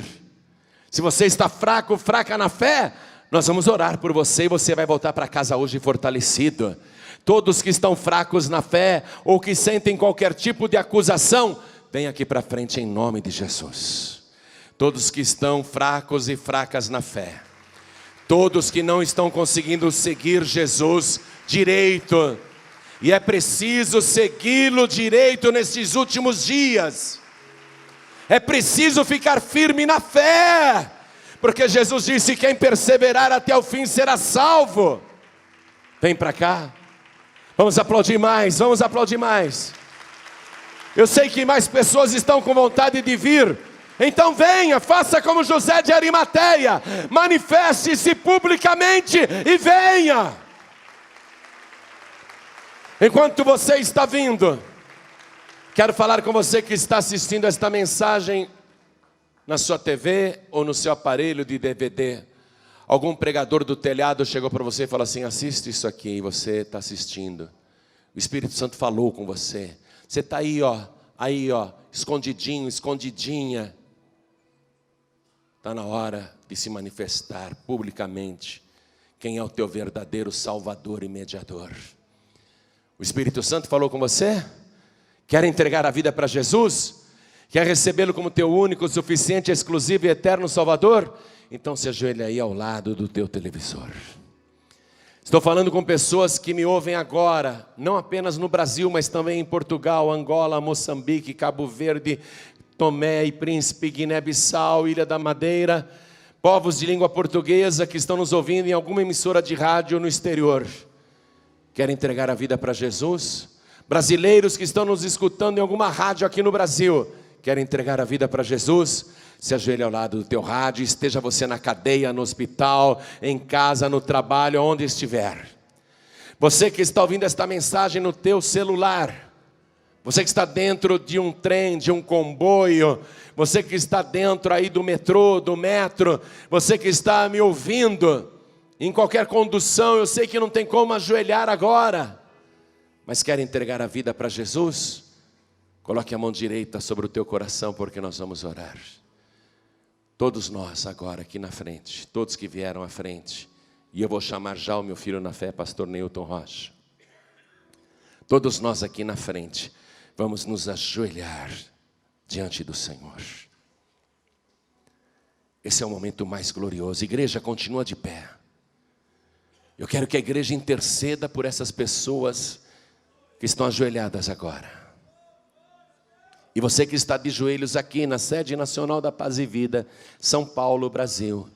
Speaker 1: Se você está fraco, fraca na fé, nós vamos orar por você e você vai voltar para casa hoje fortalecido. Todos que estão fracos na fé ou que sentem qualquer tipo de acusação, vem aqui para frente em nome de Jesus. Todos que estão fracos e fracas na fé, todos que não estão conseguindo seguir Jesus direito, e é preciso segui-lo direito nesses últimos dias. É preciso ficar firme na fé, porque Jesus disse, quem perseverar até o fim será salvo. Vem para cá. Vamos aplaudir mais, vamos aplaudir mais. Eu sei que mais pessoas estão com vontade de vir. Então venha, faça como José de Arimateia. Manifeste-se publicamente e venha. Enquanto você está vindo, quero falar com você que está assistindo esta mensagem na sua TV ou no seu aparelho de DVD. Algum pregador do telhado chegou para você e falou assim, assiste isso aqui, e você está assistindo. O Espírito Santo falou com você. Você está aí, escondidinho, escondidinha. Está na hora de se manifestar publicamente quem é o teu verdadeiro Salvador e Mediador. O Espírito Santo falou com você? Quer entregar a vida para Jesus? Quer recebê-lo como teu único, suficiente, exclusivo e eterno Salvador? Então se ajoelha aí ao lado do teu televisor. Estou falando com pessoas que me ouvem agora, não apenas no Brasil, mas também em Portugal, Angola, Moçambique, Cabo Verde, Tomé e Príncipe, Guiné-Bissau, Ilha da Madeira, povos de língua portuguesa que estão nos ouvindo em alguma emissora de rádio no exterior. Querem entregar a vida para Jesus? Brasileiros que estão nos escutando em alguma rádio aqui no Brasil, querem entregar a vida para Jesus? Se ajoelhe ao lado do teu rádio, esteja você na cadeia, no hospital, em casa, no trabalho, onde estiver. Você que está ouvindo esta mensagem no teu celular, você que está dentro de um trem, de um comboio, você que está dentro aí do metrô, do metro, você que está me ouvindo em qualquer condução, eu sei que não tem como ajoelhar agora, mas quer entregar a vida para Jesus? Coloque a mão direita sobre o teu coração, porque nós vamos orar. Todos nós agora aqui na frente, todos que vieram à frente, e eu vou chamar já o meu filho na fé, pastor Neilton Rocha. Todos nós aqui na frente, vamos nos ajoelhar diante do Senhor. Esse é o momento mais glorioso. Igreja, continua de pé. Eu quero que a igreja interceda por essas pessoas que estão ajoelhadas agora. E você que está de joelhos aqui na sede nacional da Paz e Vida, São Paulo, Brasil.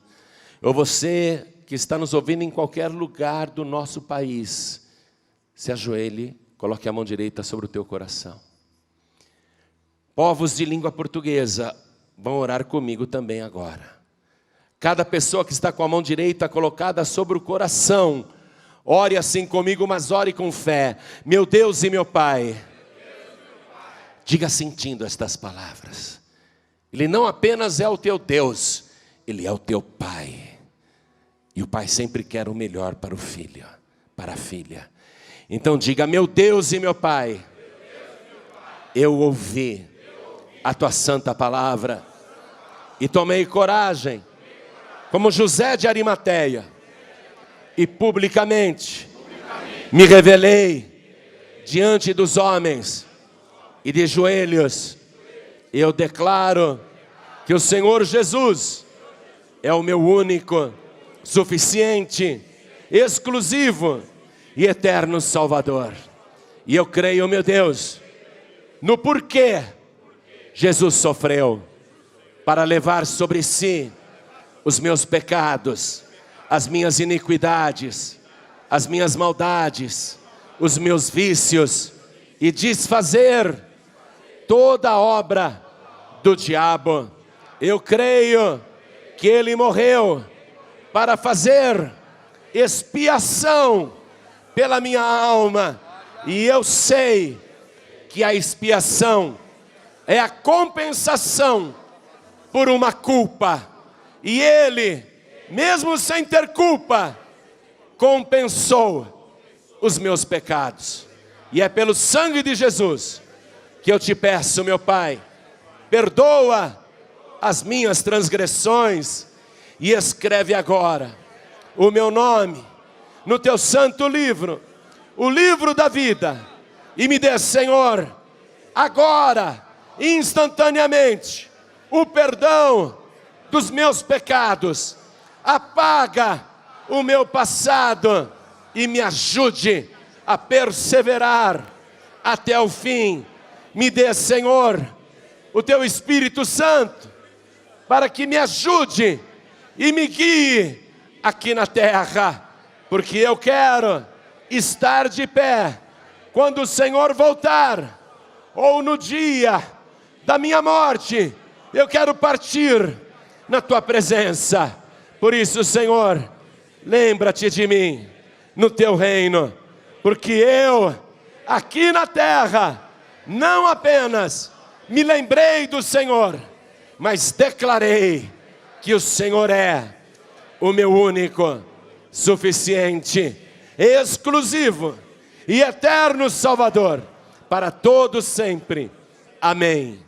Speaker 1: Ou você que está nos ouvindo em qualquer lugar do nosso país, se ajoelhe, coloque a mão direita sobre o teu coração. Povos de língua portuguesa vão orar comigo também agora. Cada pessoa que está com a mão direita colocada sobre o coração, ore assim comigo, mas ore com fé. Meu Deus e meu Pai, diga sentindo estas palavras. Ele não apenas é o teu Deus, Ele é o teu Pai. E o Pai sempre quer o melhor para o filho, para a filha. Então diga, meu Deus e meu Pai, eu ouvi a tua santa palavra e tomei coragem, como José de Arimateia, e publicamente me revelei diante dos homens e de joelhos. Eu declaro que o Senhor Jesus é o meu único, suficiente, exclusivo e eterno Salvador. E eu creio, meu Deus, no porquê Jesus sofreu para levar sobre si os meus pecados, as minhas iniquidades, as minhas maldades, os meus vícios e desfazer toda a obra do diabo. Eu creio que Ele morreu para fazer expiação pela minha alma. E eu sei que a expiação é a compensação por uma culpa. E Ele, mesmo sem ter culpa, compensou os meus pecados. E é pelo sangue de Jesus que eu te peço, meu Pai, perdoa as minhas transgressões e escreve agora o meu nome no teu santo livro, o livro da vida, e me dê, Senhor, agora, instantaneamente, o perdão dos meus pecados. Apaga o meu passado e me ajude a perseverar até o fim. Me dê, Senhor, o teu Espírito Santo, para que me ajude e me guie aqui na terra, porque eu quero estar de pé quando o Senhor voltar, ou no dia da minha morte. Eu quero partir na tua presença. Por isso, Senhor, lembra-te de mim no teu reino, porque eu, aqui na terra, não apenas me lembrei do Senhor, mas declarei que o Senhor é o meu único, suficiente, exclusivo e eterno Salvador para todos sempre. Amém.